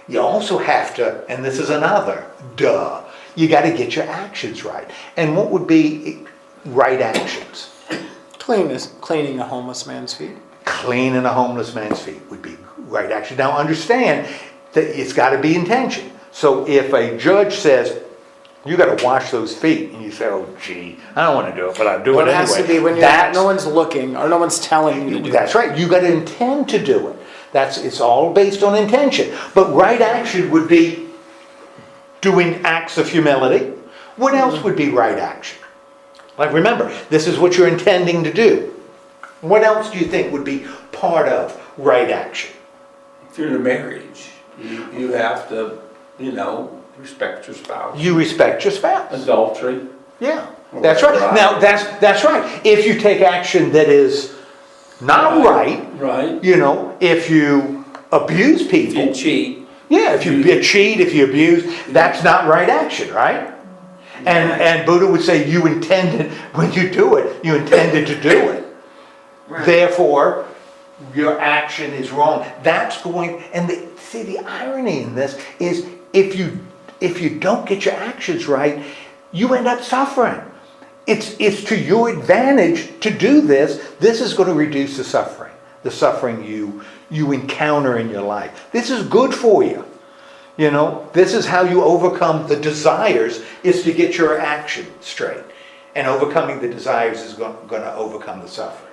You also have to, and this is another, you got to get your actions right. And what would be right actions? Cleaning a homeless man's feet. Cleaning a homeless man's feet would be right action. Now understand, It's got to be intention. So if a judge says, you got to wash those feet, and you say, oh gee, I don't want to do it, but I'll do Well, it it has anyway. to be when no one's looking or no one's telling you to do That's it. right. You got to intend to do it. It's all based on intention. But right action would be doing acts of humility. What else would be right action? Like, remember, this is what you're intending to do. What else do you think would be part of right action? If you're in a marriage, you have to, respect your spouse. You respect your spouse. Adultery. Yeah, that's right. Right. Now, that's right. If you take action that is not right, Right. if you abuse If people, you cheat. yeah, if you cheat, if you abuse, that's not right action, right? And Buddha would say you intended, when you do it, you intended to do it. Right. Therefore, your action is wrong. That's going, and the irony in this is if you don't get your actions right, you end up suffering. It's to your advantage to do this. This is going to reduce the suffering you encounter in your life. This is good for you. This is how you overcome the desires, is to get your action straight. And overcoming the desires is going to overcome the suffering.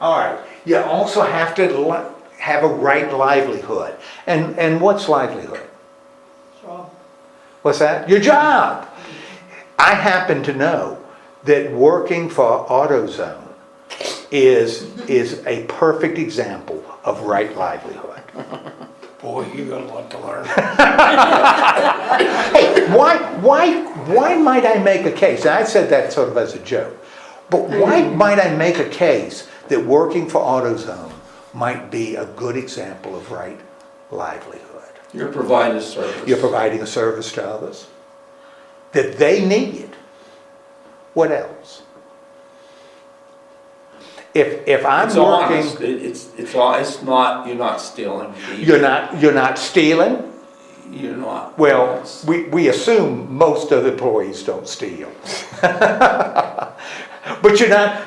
All right. You also have to have a right livelihood. And what's livelihood? What's that? Your job. I happen to know that working for AutoZone is a perfect example of right livelihood. Boy, you got a lot to learn. Hey, why might I make a case? And I said that sort of as a joke. But why might I make a case that working for AutoZone might be a good example of right livelihood? You're providing a service. You're providing a service to others that they need. What else? If I'm It's working, honest. It's not. You're not stealing. you're not stealing. You're not. Well, we assume most of the employees don't steal. But you're not,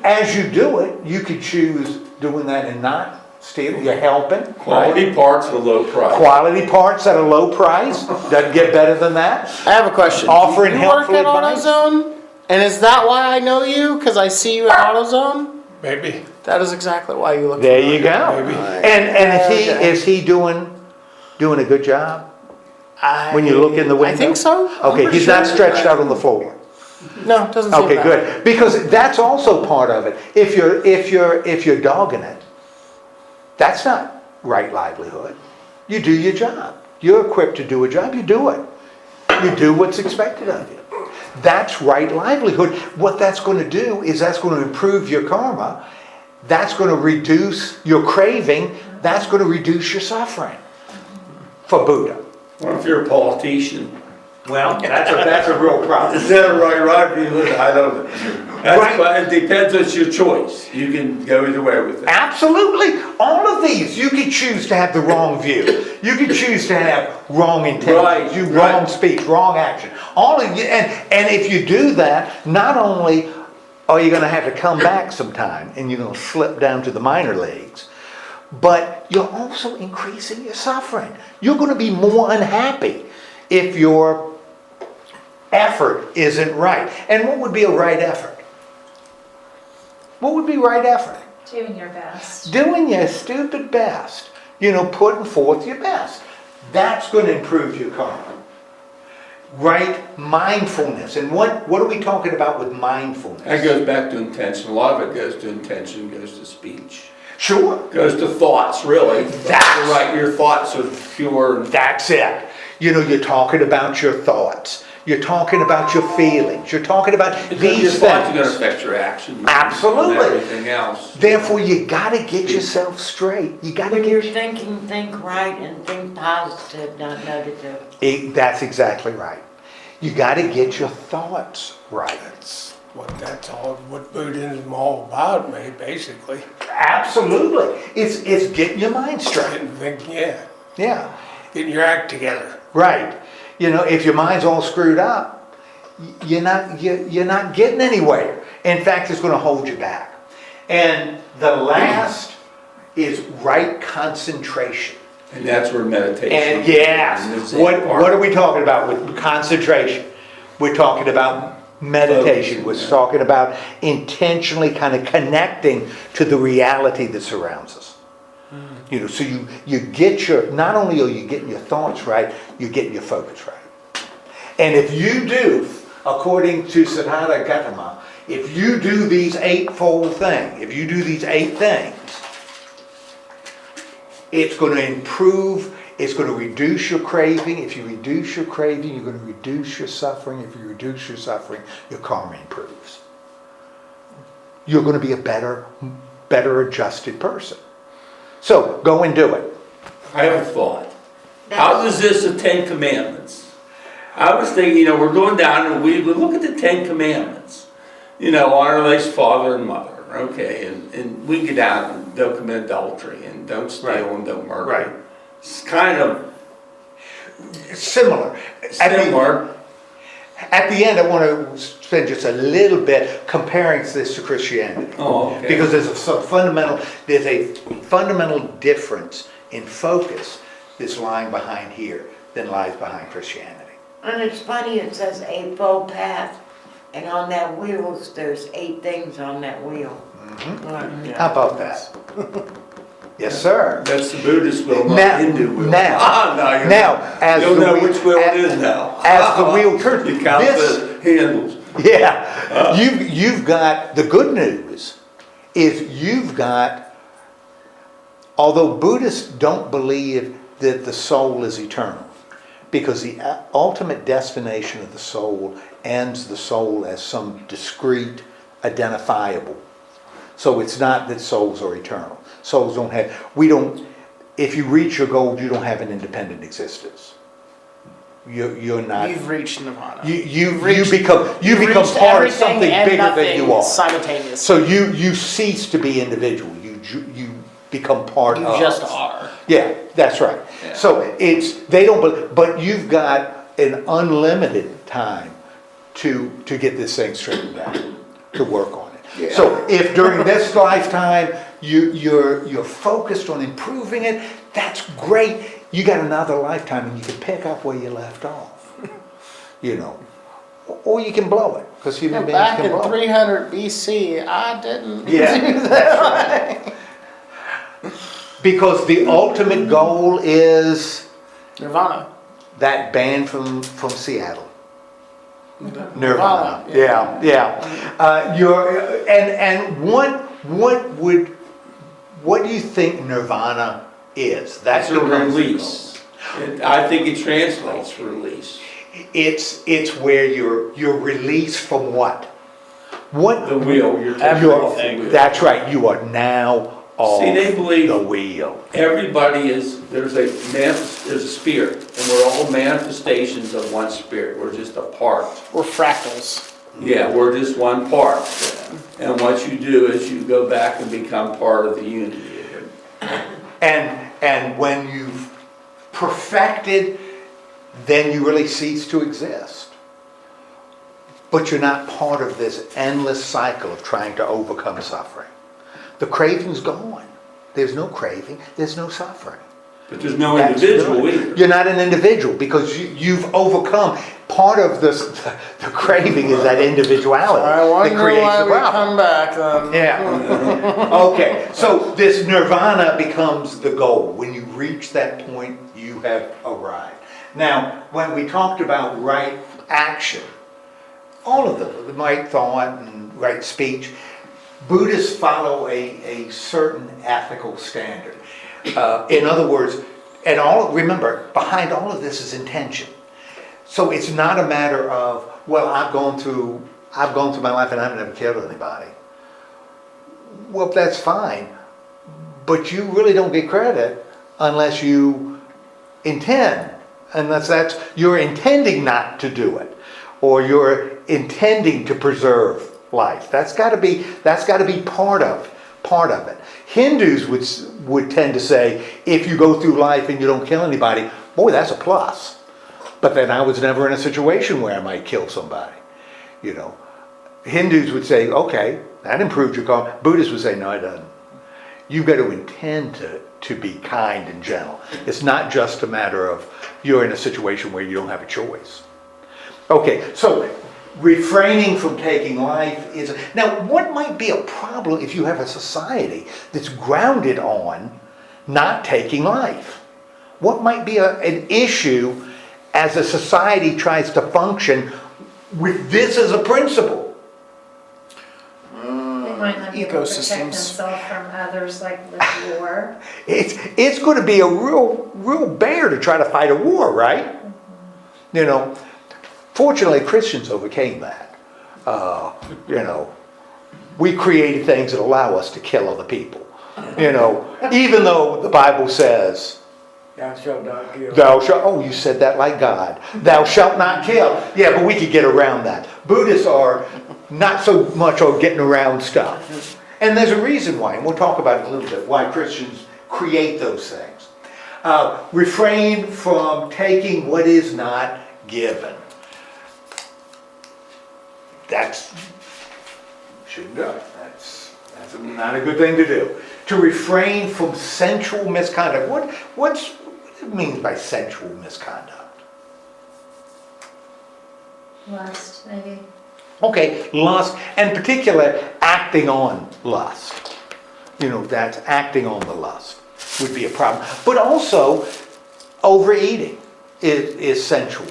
as you do it, you could choose doing that and not stealing. You're helping. Quality right? parts at a low price. Quality parts at a low price. Doesn't get better than that. I have a question. Offering you helpful work at advice. AutoZone? And is that why I know you? Because I see you at AutoZone? Maybe. That is exactly why you look There familiar. you go. Maybe. And is he doing a good job? When you look in the window? I think so. I'm Okay, pretty he's not sure. stretched out on the floor. No, it doesn't seem Okay, that good. Because that's also part of it. If you're dogging it, that's not right livelihood. You do your job. You're equipped to do a job, you do it. You do what's expected of you. That's right livelihood. What that's going to do is that's going to improve your karma. That's going to reduce your craving. That's going to reduce your suffering. For Buddha. What if you're a politician? Well, that's a real problem. Is that a right livelihood? I don't know. Right. But it depends. It's your choice. You can go either way with it. Absolutely. All of these, you could choose to have the wrong view. You could choose to have wrong intentions, Right, wrong speech, wrong action. All of you, and if you do that, not only are you going to have to come back sometime and you're going to slip down to the minor leagues, but you're also increasing your suffering. You're going to be more unhappy if your effort isn't right. And what would be a right effort? What would be right effort? Doing your best. Doing your stupid best. Putting forth your best. That's going to improve your karma. Right mindfulness. And what are we talking about with mindfulness? That goes back to intention. A lot of it goes to intention, goes to speech. Sure. Goes to thoughts, really. That's right. Your thoughts are pure. That's it. You're talking about your thoughts. You're talking about your feelings. You're talking about Because these your thoughts are going to things. affect your actions. Absolutely. And everything else. Therefore, you got to get yourself straight. You got to When you're get. thinking, think right and think positive, not negative. That's exactly right. You got to get your thoughts right. That's all what Buddhism all about, basically. Absolutely. It's getting your mind straight. Yeah. Getting your act together. Right. If your mind's all screwed up, you're not getting anywhere. In fact, it's going to hold you back. And the last is right concentration. And that's where meditation. And yes, is what part. are we talking about with concentration? We're talking about meditation. We're talking about intentionally kind of connecting to the reality that surrounds us. You know, so you get not only are you getting your thoughts right, you're getting your focus right. And if you do, according to Siddhartha Gautama, if you do these eightfold things, if you do these 8 things, it's going to improve, it's going to reduce your craving. If you reduce your craving, you're going to reduce your suffering. If you reduce your suffering, your karma improves. You're going to be a better adjusted person. So, go and do it. I have a thought. How does this the 10 Commandments? I was thinking, we're going down and we look at the 10 Commandments. Honor thy father and mother. Okay, and we get down and don't commit adultery and don't steal and don't murder. Right. It's kind of similar. At the end, I want to spend just a little bit comparing this to Christianity. Oh, okay. Because there's a fundamental difference in focus that's lying behind here than lies behind Christianity. And it's funny, it says eightfold path, and on that wheels, there's 8 things on that wheel. Mm-hmm. How about that? Yes, sir. That's the Buddhist will, not Now, Hindu will. now, as You'll the know wheel- which wheel it is now. As the wheel turns, You count the handles. Yeah, you've got, the good news is you've got, although Buddhists don't believe that the soul is eternal, because the ultimate destination of the soul ends the soul as some discrete, identifiable. So it's not that souls are eternal. Souls don't have, if you reach your goal, you don't have an independent existence. You're not. You've reached nirvana. You become part of something bigger than you are. Simultaneously. So you cease to be individual. You become part of. You just are. Yeah, that's right. Yeah. So they don't, but you've got an unlimited time to get this thing straightened out, to work on it. Yeah. So if during this lifetime you're focused on improving it, that's great. You got another lifetime and you can pick up where you left off. Or you can blow it, because human beings Back can in blow it. 300 BC, I didn't. Yeah, that's right. Because the ultimate goal is Nirvana. that band from Seattle. Nirvana. Yeah. What do you think nirvana is? That's a becomes the release. I think it translates release. goal. It's where you're released from what? What The wheel, you're Everything. That's right. You are now off See, they believe the wheel. everybody there's a spirit, and we're all manifestations of one spirit. We're just a part. We're fractals. Yeah, we're just one part. And what you do is you go back and become part of the unity again. And when you've perfected, then you really cease to exist. But you're not part of this endless cycle of trying to overcome suffering. The craving's gone. There's no craving, there's no suffering. But there's no That's individual good. either. You're not an individual because you've overcome. Part of the craving is that individuality I that wonder creates why the we problem. come back then. Yeah. Okay, so this nirvana becomes the goal. When you reach that point, you have arrived. Now, when we talked about right action, all of them, the right thought and right speech, Buddhists follow a certain ethical standard. In other words, remember, behind all of this is intention. So it's not a matter of, well, I've gone through my life and I've never killed anybody. Well, that's fine, but you really don't get credit unless you intend, unless you're intending not to do it, or you're intending to preserve life. That's got to be part of it. Hindus would tend to say, if you go through life and you don't kill anybody, boy, that's a plus. But then I was never in a situation where I might kill somebody. Hindus would say, okay, that improved your karma. Buddhists would say, no, it doesn't. You've got to intend to be kind and gentle. It's not just a matter of you're in a situation where you don't have a choice. Okay, so refraining from taking life is... Now, what might be a problem if you have a society that's grounded on not taking life? What might be an issue as a society tries to function with this as a principle? They might not be able to protect Ecosystems. themselves from others, like with war. It's going to be a real bear to try to fight a war, right? You know, fortunately Christians overcame that. You know, we created things that allow us to kill other people. You know, even though the Bible says, Thou shalt not kill. thou shalt, oh, you said that like God. Thou shalt not kill. Yeah, but we could get around that. Buddhists are not so much on getting around stuff. And there's a reason why, and we'll talk about it a little bit, why Christians create those things. Refrain from taking what is not given. Shouldn't do it. That's not a good thing to do. To refrain from sensual misconduct. What it means by sensual misconduct? Lust, maybe. Okay, lust, and particularly acting on lust. You know, that's acting on the lust would be a problem. But also, overeating is sensual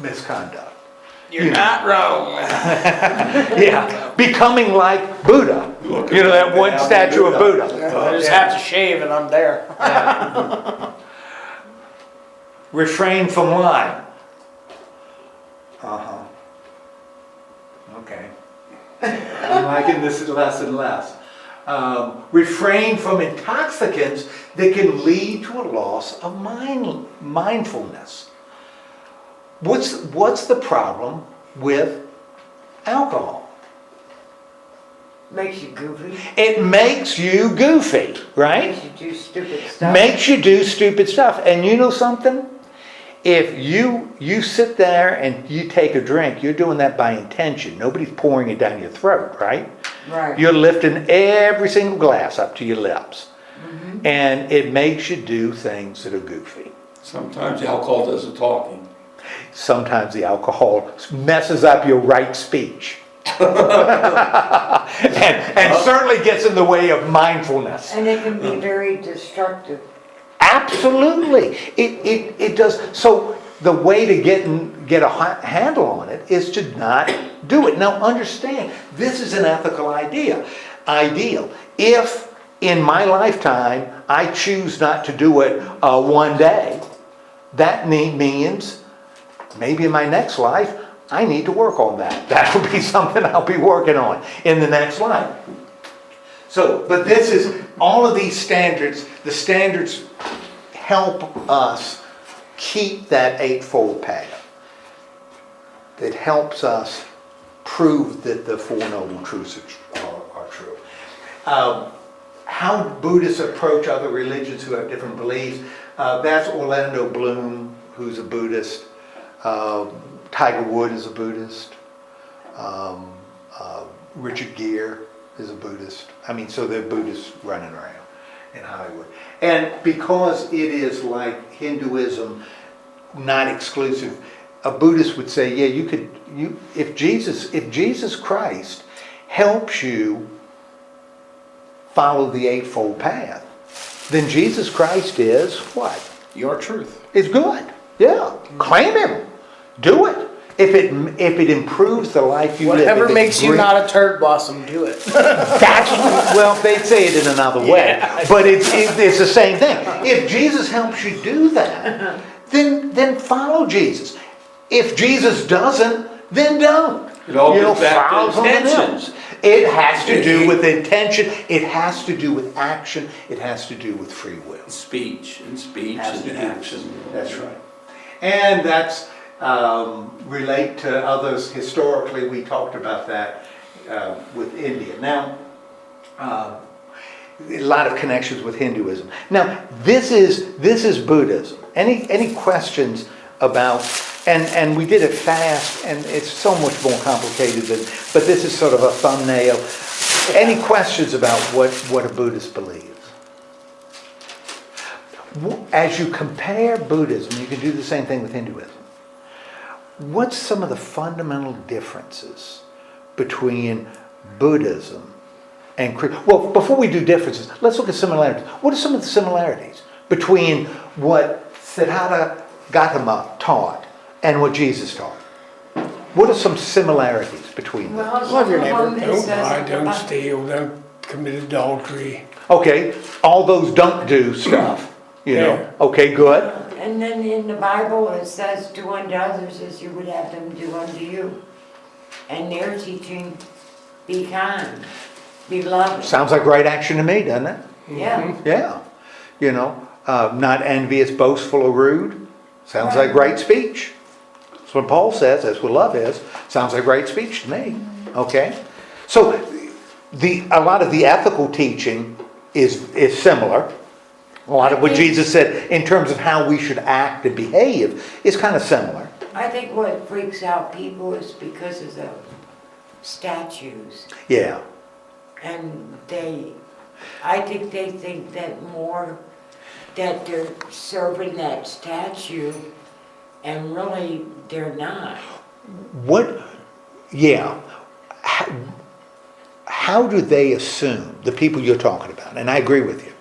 misconduct. You're not wrong. Yeah, becoming like Buddha. You know, that one statue of Buddha. I just have to shave and I'm there. Refrain from lying. Okay. I'm liking this less and less. Refrain from intoxicants that can lead to a loss of mindfulness. What's the problem with alcohol? Makes you goofy. It makes you goofy, right? Makes you do stupid stuff. Makes you do stupid stuff. And you know something? If you sit there and you take a drink, you're doing that by intention. Nobody's pouring it down your throat, right? Right. You're lifting every single glass up to your lips. Mm-hmm. And it makes you do things that are goofy. Sometimes alcohol does the talking. Sometimes the alcohol messes up your right speech. and certainly gets in the way of mindfulness. And it can be very destructive. Absolutely. It does. So the way to get a handle on it is to not do it. Now understand, this is an ethical ideal. If in my lifetime I choose not to do it one day, that means maybe in my next life I need to work on that. That will be something I'll be working on in the next life. So, but this is, all of these standards, the standards help us keep that eightfold path. It helps us prove that the Four Noble Truths are true. How Buddhists approach other religions who have different beliefs, that's Orlando Bloom, who's a Buddhist. Tiger Wood is a Buddhist. Richard Gere is a Buddhist. I mean, so they're Buddhists running around in Hollywood. And because it is like Hinduism, not exclusive, a Buddhist would say, yeah, if Jesus Christ helps you follow the eightfold path, then Jesus Christ is what? Your truth. Is good. Yeah. Claim him. Do it. If it improves the life you live. Whatever makes you not a turd blossom, do it. Well, they'd say it in another way, but it's the same thing. If Jesus helps you do that, then follow Jesus. If Jesus doesn't, then don't. It all goes back to follow something intention. else. It has to do with intention. It has to do with action. It has to do with free will. Speech and Has to do- action. That's right. And that's relate to others. Historically, we talked about that with India. Now, a lot of connections with Hinduism. Now, this is Buddhism. Any questions about? And we did it fast, and it's so much more complicated but this is sort of a thumbnail. Any questions about what a Buddhist believes? As you compare Buddhism, you can do the same thing with Hinduism. What's some of the fundamental differences between Buddhism and Christianity? Well, before we do differences, let's look at similarities. What are some of the similarities between what Siddhartha Gautama taught and what Jesus taught? What are some similarities between them? Well, Love your some of neighbor. them it Don't says lie, don't about- steal, don't commit adultery. Okay, all those don't do stuff, you know. Yeah. Okay, good. And then in the Bible, it says, do unto others as you would have them do unto you. And they're teaching, be kind, be loving. Sounds like right action to me, doesn't it? Yeah. Yeah. You know, not envious, boastful, or rude. Sounds like right speech. That's what Paul says, that's what love is. Sounds like right speech to me. Okay? So, a lot of the ethical teaching is similar. A lot of what Jesus said in terms of how we should act and behave is kind of similar. I think what freaks out people is because of the statues. Yeah. And I think they think that more, that they're serving that statue, and really they're not. Yeah. How do they assume, the people you're talking about, and I agree with you,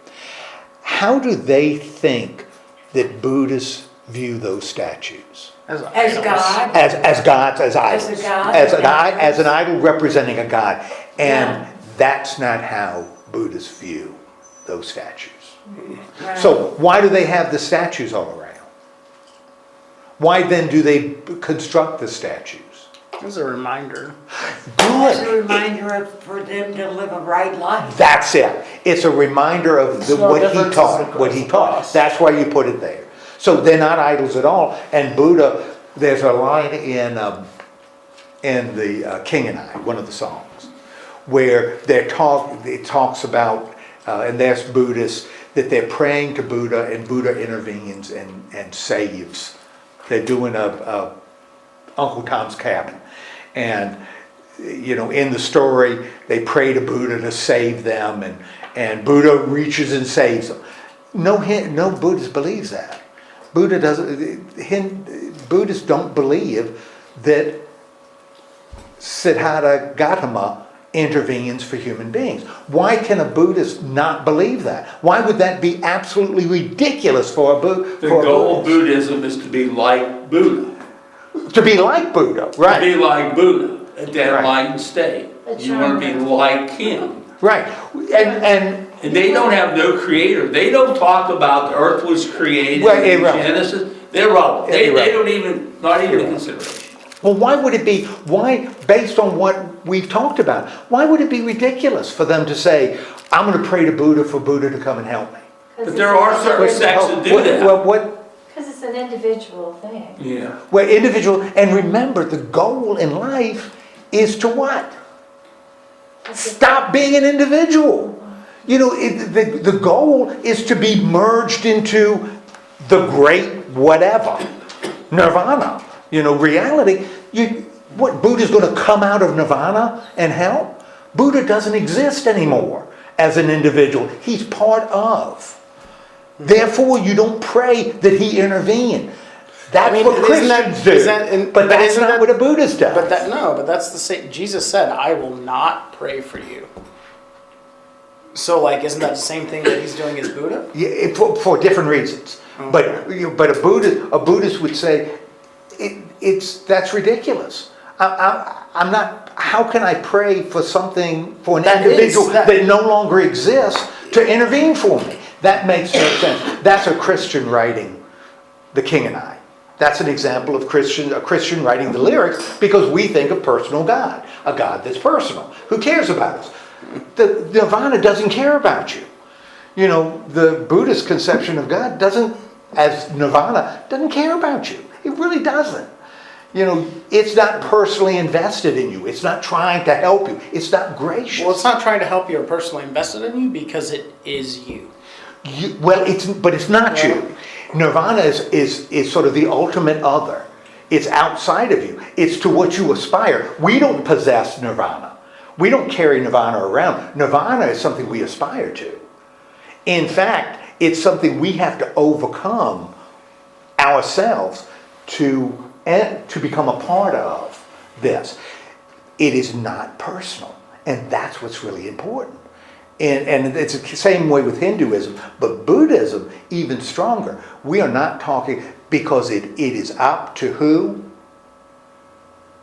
how do they think that Buddhists view those statues? As idols. God. As gods, as idols. As a god, As an idol representing a god. And Yeah. that's not how Buddhists view those statues. Right. So why do they have the statues all around? Why then do they construct the statues? As a reminder. As a Good. reminder for them to live a right life. That's it. It's a reminder of It's no what he difference as taught. the What he taught. cross. That's why you put it there. So they're not idols at all. And Buddha, there's a line in the King and I, one of the songs, where it talks about, and there's Buddhists, that they're praying to Buddha and Buddha intervenes and saves. They're doing a Uncle Tom's Cabin. And, you know, in the story, they pray to Buddha to save them, and Buddha reaches and saves them. No Buddhist believes that. Buddhists don't believe that Siddhartha Gautama intervenes for human beings. Why can a Buddhist not believe that? Why would that be absolutely ridiculous for a Buddhist? The goal of Buddhism is to be like Buddha. To be like Buddha, To right? be like Buddha at that Right. enlightened state. You want to be like him. Right. And And they don't have no creator. They don't talk about the earth was created Well, in irrelevant. Genesis. They're irrelevant. They Irrelevant. don't even, not even a Irrelevant. consideration. well, why, based on what we've talked about, why would it be ridiculous for them to say, I'm going to pray to Buddha for Buddha to come and help me? But there are certain sects that do that. Because it's an individual thing. Yeah. Well, individual, and remember, the goal in life is to what? Stop being an individual. You know, the goal is to be merged into the great whatever, nirvana. You know, reality. Buddha's going to come out of nirvana and help? Buddha doesn't exist anymore as an individual. He's part of. Therefore, you don't pray that he intervene. That's what Christians do. But that's not what a Buddhist does. But that's the same. Jesus said, "I will not pray for you." So, like, isn't that the same thing that he's doing as Buddha? Yeah, for different reasons. Okay. But a Buddhist would say, that's ridiculous. I'm not. How can I pray for something, for an That individual is- that- that no longer exists to intervene for me? That makes no sense. That's a Christian writing The King and I. That's an example of a Christian writing the lyrics because we think of personal God, a God that's personal, who cares about us. The Nirvana doesn't care about you. You know, the Buddhist conception of God as Nirvana, doesn't care about you. It really doesn't. You know, it's not personally invested in you. It's not trying to help you. It's not gracious. Well, it's not trying to help you or personally invested in you because it is you. But it's not you. Nirvana is sort of the ultimate other. It's outside of you. It's to what you aspire. We don't possess nirvana. We don't carry nirvana around. Nirvana is something we aspire to. In fact, It's something we have to overcome ourselves to become a part of this. It is not personal, and that's what's really important. And it's the same way with Hinduism, but Buddhism, even stronger. We are not talking, because it is up to who?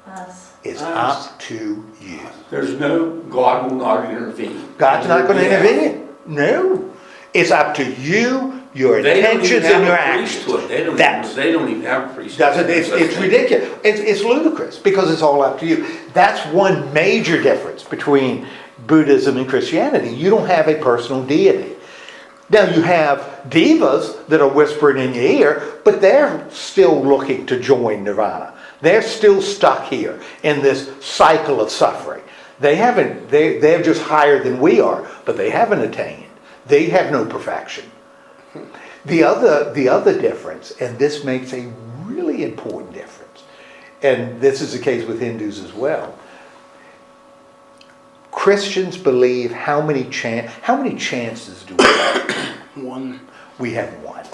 Us. It's up to you. There's no, God will not intervene. God's not going to intervene. No. It's up to you, your They don't intentions even and your have a actions. priesthood. They don't even have a priesthood. Doesn't, it's ridiculous. It's ludicrous because it's all up to you. That's one major difference between Buddhism and Christianity. You don't have a personal deity. Now you have devas that are whispering in your ear, but they're still looking to join nirvana. They're still stuck here in this cycle of suffering. They're just higher than we are, but they haven't attained. They have no perfection. The other difference, and this makes a really important difference, and this is the case with Hindus as well. Christians believe how many chances do we have? One. We have one.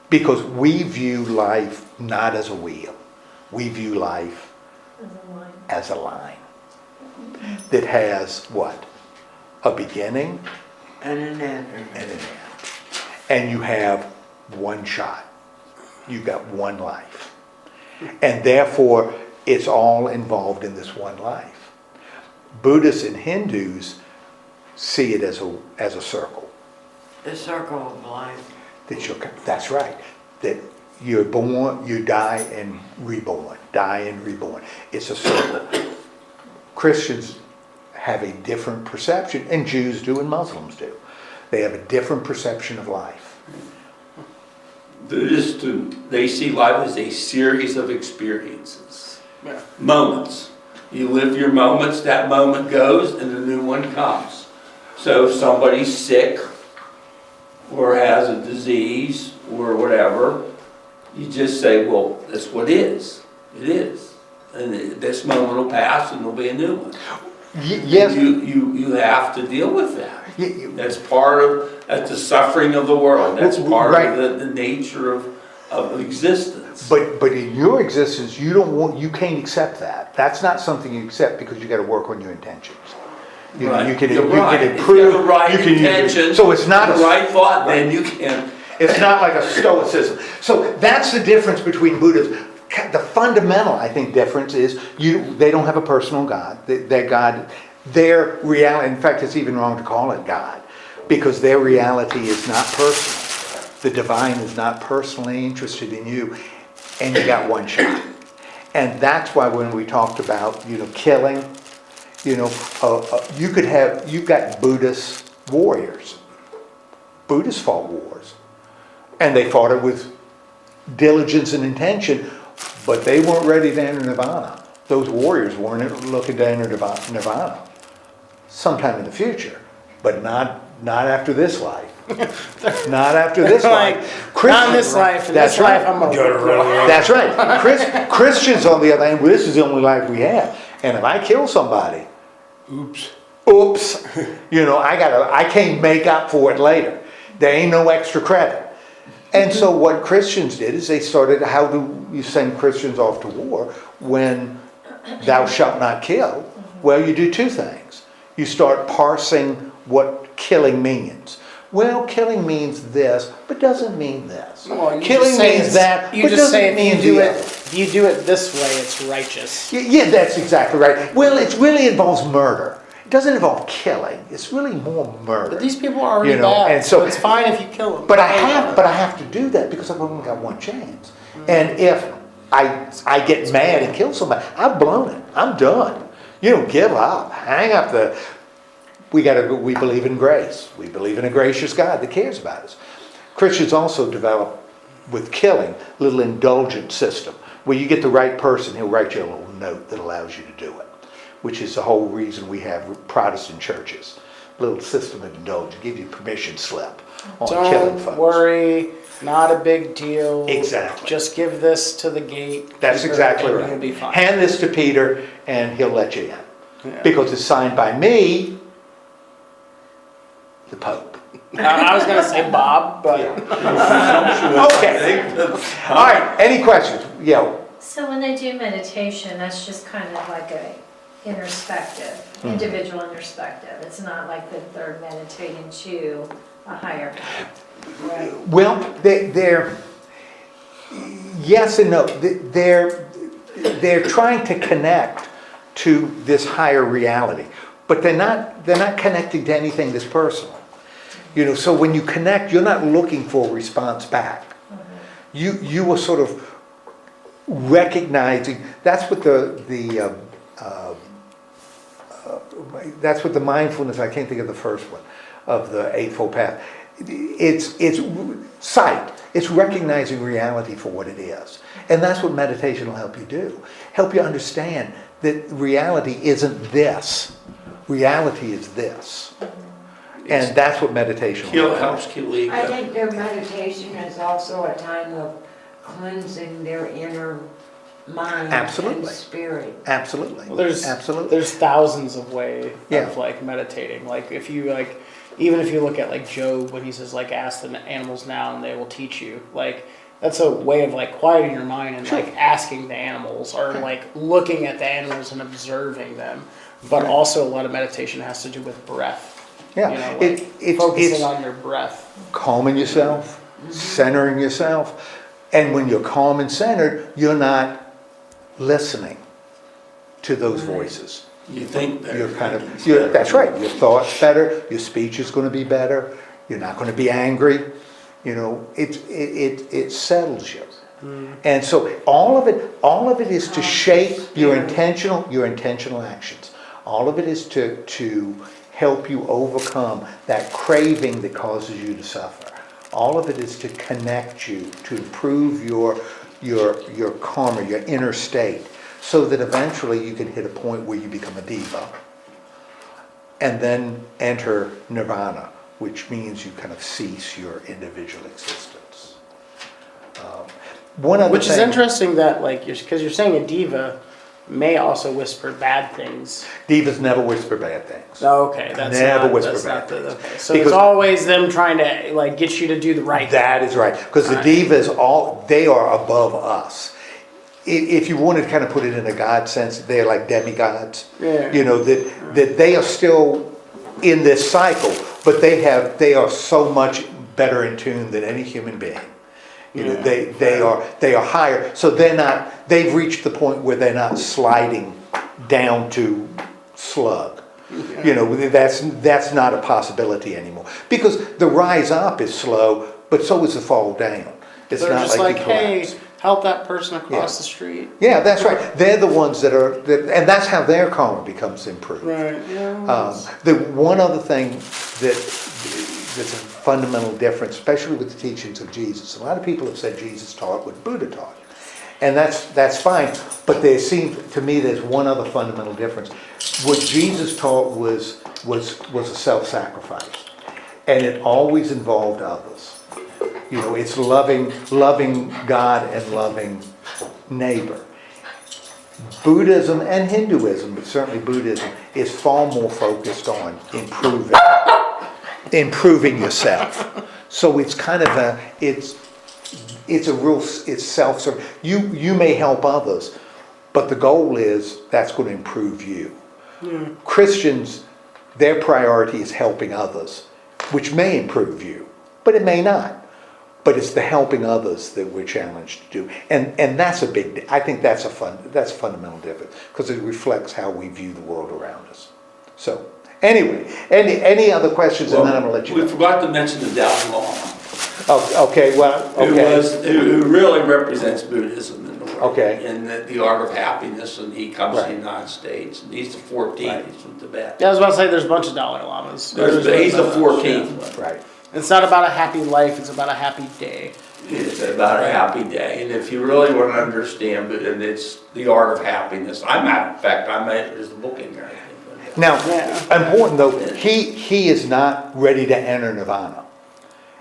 Because we view life not as a wheel. We view life as a line that has what? A beginning And an end. and an end. And you have one shot. You've got one life. And therefore, it's all involved in this one life. Buddhists and Hindus see it as a circle. The circle of life. That's right. That you're born, you die and reborn. Die and reborn. It's a circle. Christians have a different perception, and Jews do and Muslims do. They have a different perception of life. Buddhists do. They see life as a series of experiences. Yeah. Moments. You live your moments, that moment goes, and a new one comes. So if somebody's sick, or has a disease, or whatever, you just say, well, that's what it is. It is. And this moment will pass, and there'll be a new one. Yes. You have to deal with that. That's that's the suffering of the world. That's part Right. of the nature of existence. But in your existence, you can't accept that. That's not something you accept because you got to work on your intentions. You know, Right. you can You're right. improve. If you have the right you can intention, so it's not the right thought, then you can. It's not like a stoicism. So that's the difference between Buddhism. The fundamental, I think, difference is they don't have a personal God. Their God, their reality. In fact, it's even wrong to call it God, because their reality is not personal. The divine is not personally interested in you, and you got one shot. And that's why when we talked about killing, you've got Buddhist warriors. Buddhists fought wars, and they fought it with diligence and intention, but they weren't ready to enter nirvana. Those warriors weren't looking to enter nirvana. Sometime in the future, but not after this life. Not after this life. Not in this life. In That's this right. life, I'm a That's right. Christians, on the other hand, well, this is the only life we have. And if I kill somebody, Oops. I can't make up for it later. There ain't no extra credit. And so what Christians did is they started, how do you send Christians off to war when thou shalt not kill? Well, you do two things. You start parsing what killing means. Well, killing means this, but doesn't mean this. Well, Killing means that, but doesn't mean the other. if you do it this way, it's righteous. Yeah, that's exactly right. Well, it really involves murder. It doesn't involve killing. It's really more murder. But these people are already You know, bad, and so so- it's fine if you kill them. But I have to do that because I've only got one chance. And if I get mad and kill somebody, I've blown it. I'm done. You don't give up. Hang up the. We believe in grace. We believe in a gracious God that cares about us. Christians also develop, with killing, a little indulgent system where you get the right person, he'll write you a little note that allows you to do it, which is the whole reason we have Protestant churches. A little system of indulgence, give you permission slip on killing folks. Don't worry, not a big deal. Exactly. Just give this to the gate. That's exactly and right. You'll be fine. Hand this to Peter and he'll let you in. Yeah. Because it's signed by me, the Pope. I was gonna say Bob, but Okay. All right, any questions? Yeah, So when they do meditation, that's just kind of like a introspective, individual introspective. It's not like that they're meditating to a higher power. Right. well, they're, yes and no. They're trying to connect to this higher reality, but they're not connecting to anything that's personal. So when you connect, you're not looking for a response back. You are sort of recognizing. That's what that's what the mindfulness. I can't think of the first one of the Eightfold Path. It's sight. It's recognizing reality for what it is, and that's what meditation will help you do. Help you understand that reality isn't this. Reality is this. And that's what meditation will Helps kill ego. I think their meditation is also a time of cleansing their inner mind Absolutely. and spirit. Absolutely. well, there's thousands of ways Yeah. of like meditating. Like if you like, even if you look at like Job when he says like ask the animals now and they will teach you. Like that's a way of like quieting your mind and like asking the animals or like looking at the animals and observing them. But also a lot of meditation has to do with breath. Yeah. You know, like It's focusing on your breath. calming yourself, centering yourself. And when you're calm and centered, you're not listening to those voices. You think better. You're kind of, that's right. Your thoughts better. Your speech is going to be better. You're not going to be angry. It settles you. And so all of it is to shape your intentional actions. All of it is to help you overcome that craving that causes you to suffer. All of it is to connect you, to improve your karma, your inner state, so that eventually you can hit a point where you become a diva and then enter nirvana, which means you kind of cease your individual existence. One other Which is thing, interesting that like because you're saying a diva may also whisper bad things. divas never whisper bad things. Oh, okay, that's Never not, whisper that's bad not the, things. okay. So Because- it's always them trying to like get you to do the right thing. That is right, because the divas, they are above us. If you want to kind of put it in a God sense, they're like demigods. Yeah. That they are still in this cycle, but they are so much better in tune than any human being. They are higher, so they've reached the point where they're not sliding down to slug. That's not a possibility anymore, because the rise up is slow, but so is the fall down. It's They're not just like like, you hey, collapse. help that person across Yeah. the street. Yeah, that's right. They're the ones and that's how their karma becomes improved. Right. Yeah. The one other thing that's a fundamental difference, especially with the teachings of Jesus. A lot of people have said Jesus taught what Buddha taught, and that's fine. But to me there's one other fundamental difference. What Jesus taught was a self-sacrifice, and it always involved others. It's loving God and loving neighbor. Buddhism and Hinduism, but certainly Buddhism, is far more focused on improving yourself. So it's kind of it's self-serving. You may help others, but the goal is that's going to improve you. Christians, their priority is helping others, which may improve you, but it may not. But it's the helping others that we're challenged to do, and that's I think that's a fundamental difference, because it reflects how we view the world around us. So anyway, any other questions, and then I'm going to let you We go. forgot to mention the Dalai Lama, Oh, okay, well, okay. who really represents Buddhism in the world. Okay. And the art of happiness, and he comes to Right. the United States, and he's the 14th, Right. he's from Tibet. Yeah, I was about to say there's a bunch of Dalai Lamas. He's the 14th. Right. It's not about a happy life, it's about a happy day. It's about a happy day, and if you really want to understand, and it's the art of happiness. I made there's a book in there, I think. Now, Yeah. important though, he is not ready to enter nirvana.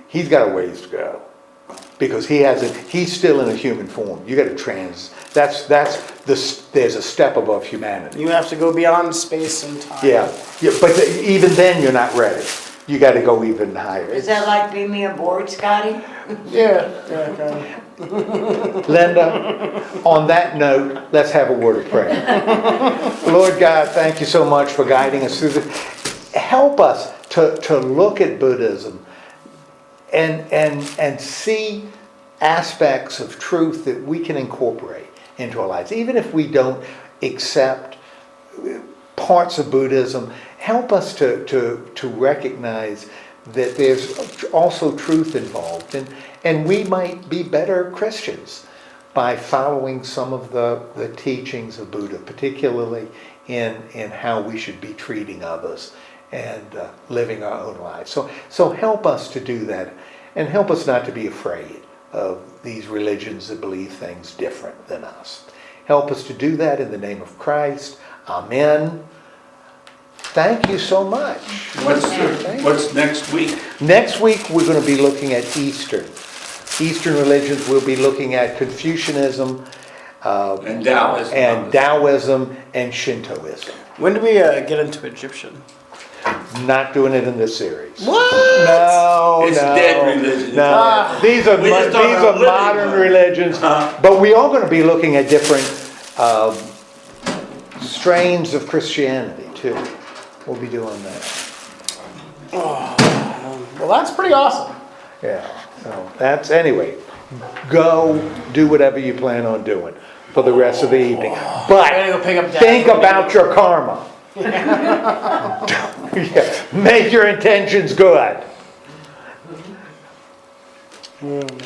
He's got a ways to go, because he's still in a human form. You got to there's a step above humanity. You have to go beyond space and time. Yeah, but even then you're not ready. you gotta go even higher. Is that like being me aboard, Scotty? Yeah, kind of. Linda, on that note, let's have a word of prayer. Lord God, thank you so much for guiding us through this. Help us to look at Buddhism and see aspects of truth that we can incorporate into our lives. Even if we don't accept parts of Buddhism, help us to recognize that there's also truth involved. And we might be better Christians by following some of the teachings of Buddha, particularly in how we should be treating others and living our own lives. So help us to do that, and help us not to be afraid of these religions that believe things different than us. Help us to do that in the name of Christ. Amen. Thank you so much. What's next week? Next week we're going to be looking at Eastern religions. We'll be looking at Confucianism And Taoism. and Taoism and Shintoism. When do we get into Egyptian? Not doing it in this series. What? No, It's no, dead religion. No, these are We just talk about living modern one. religions, but we are going to be looking at different strains of Christianity too. We'll be doing that. Well, that's pretty awesome. Yeah. So that's anyway. Go do whatever you plan on doing for the rest of the evening, I'm but gonna go pick up Dad. think about your karma. Yeah. Make your intentions good.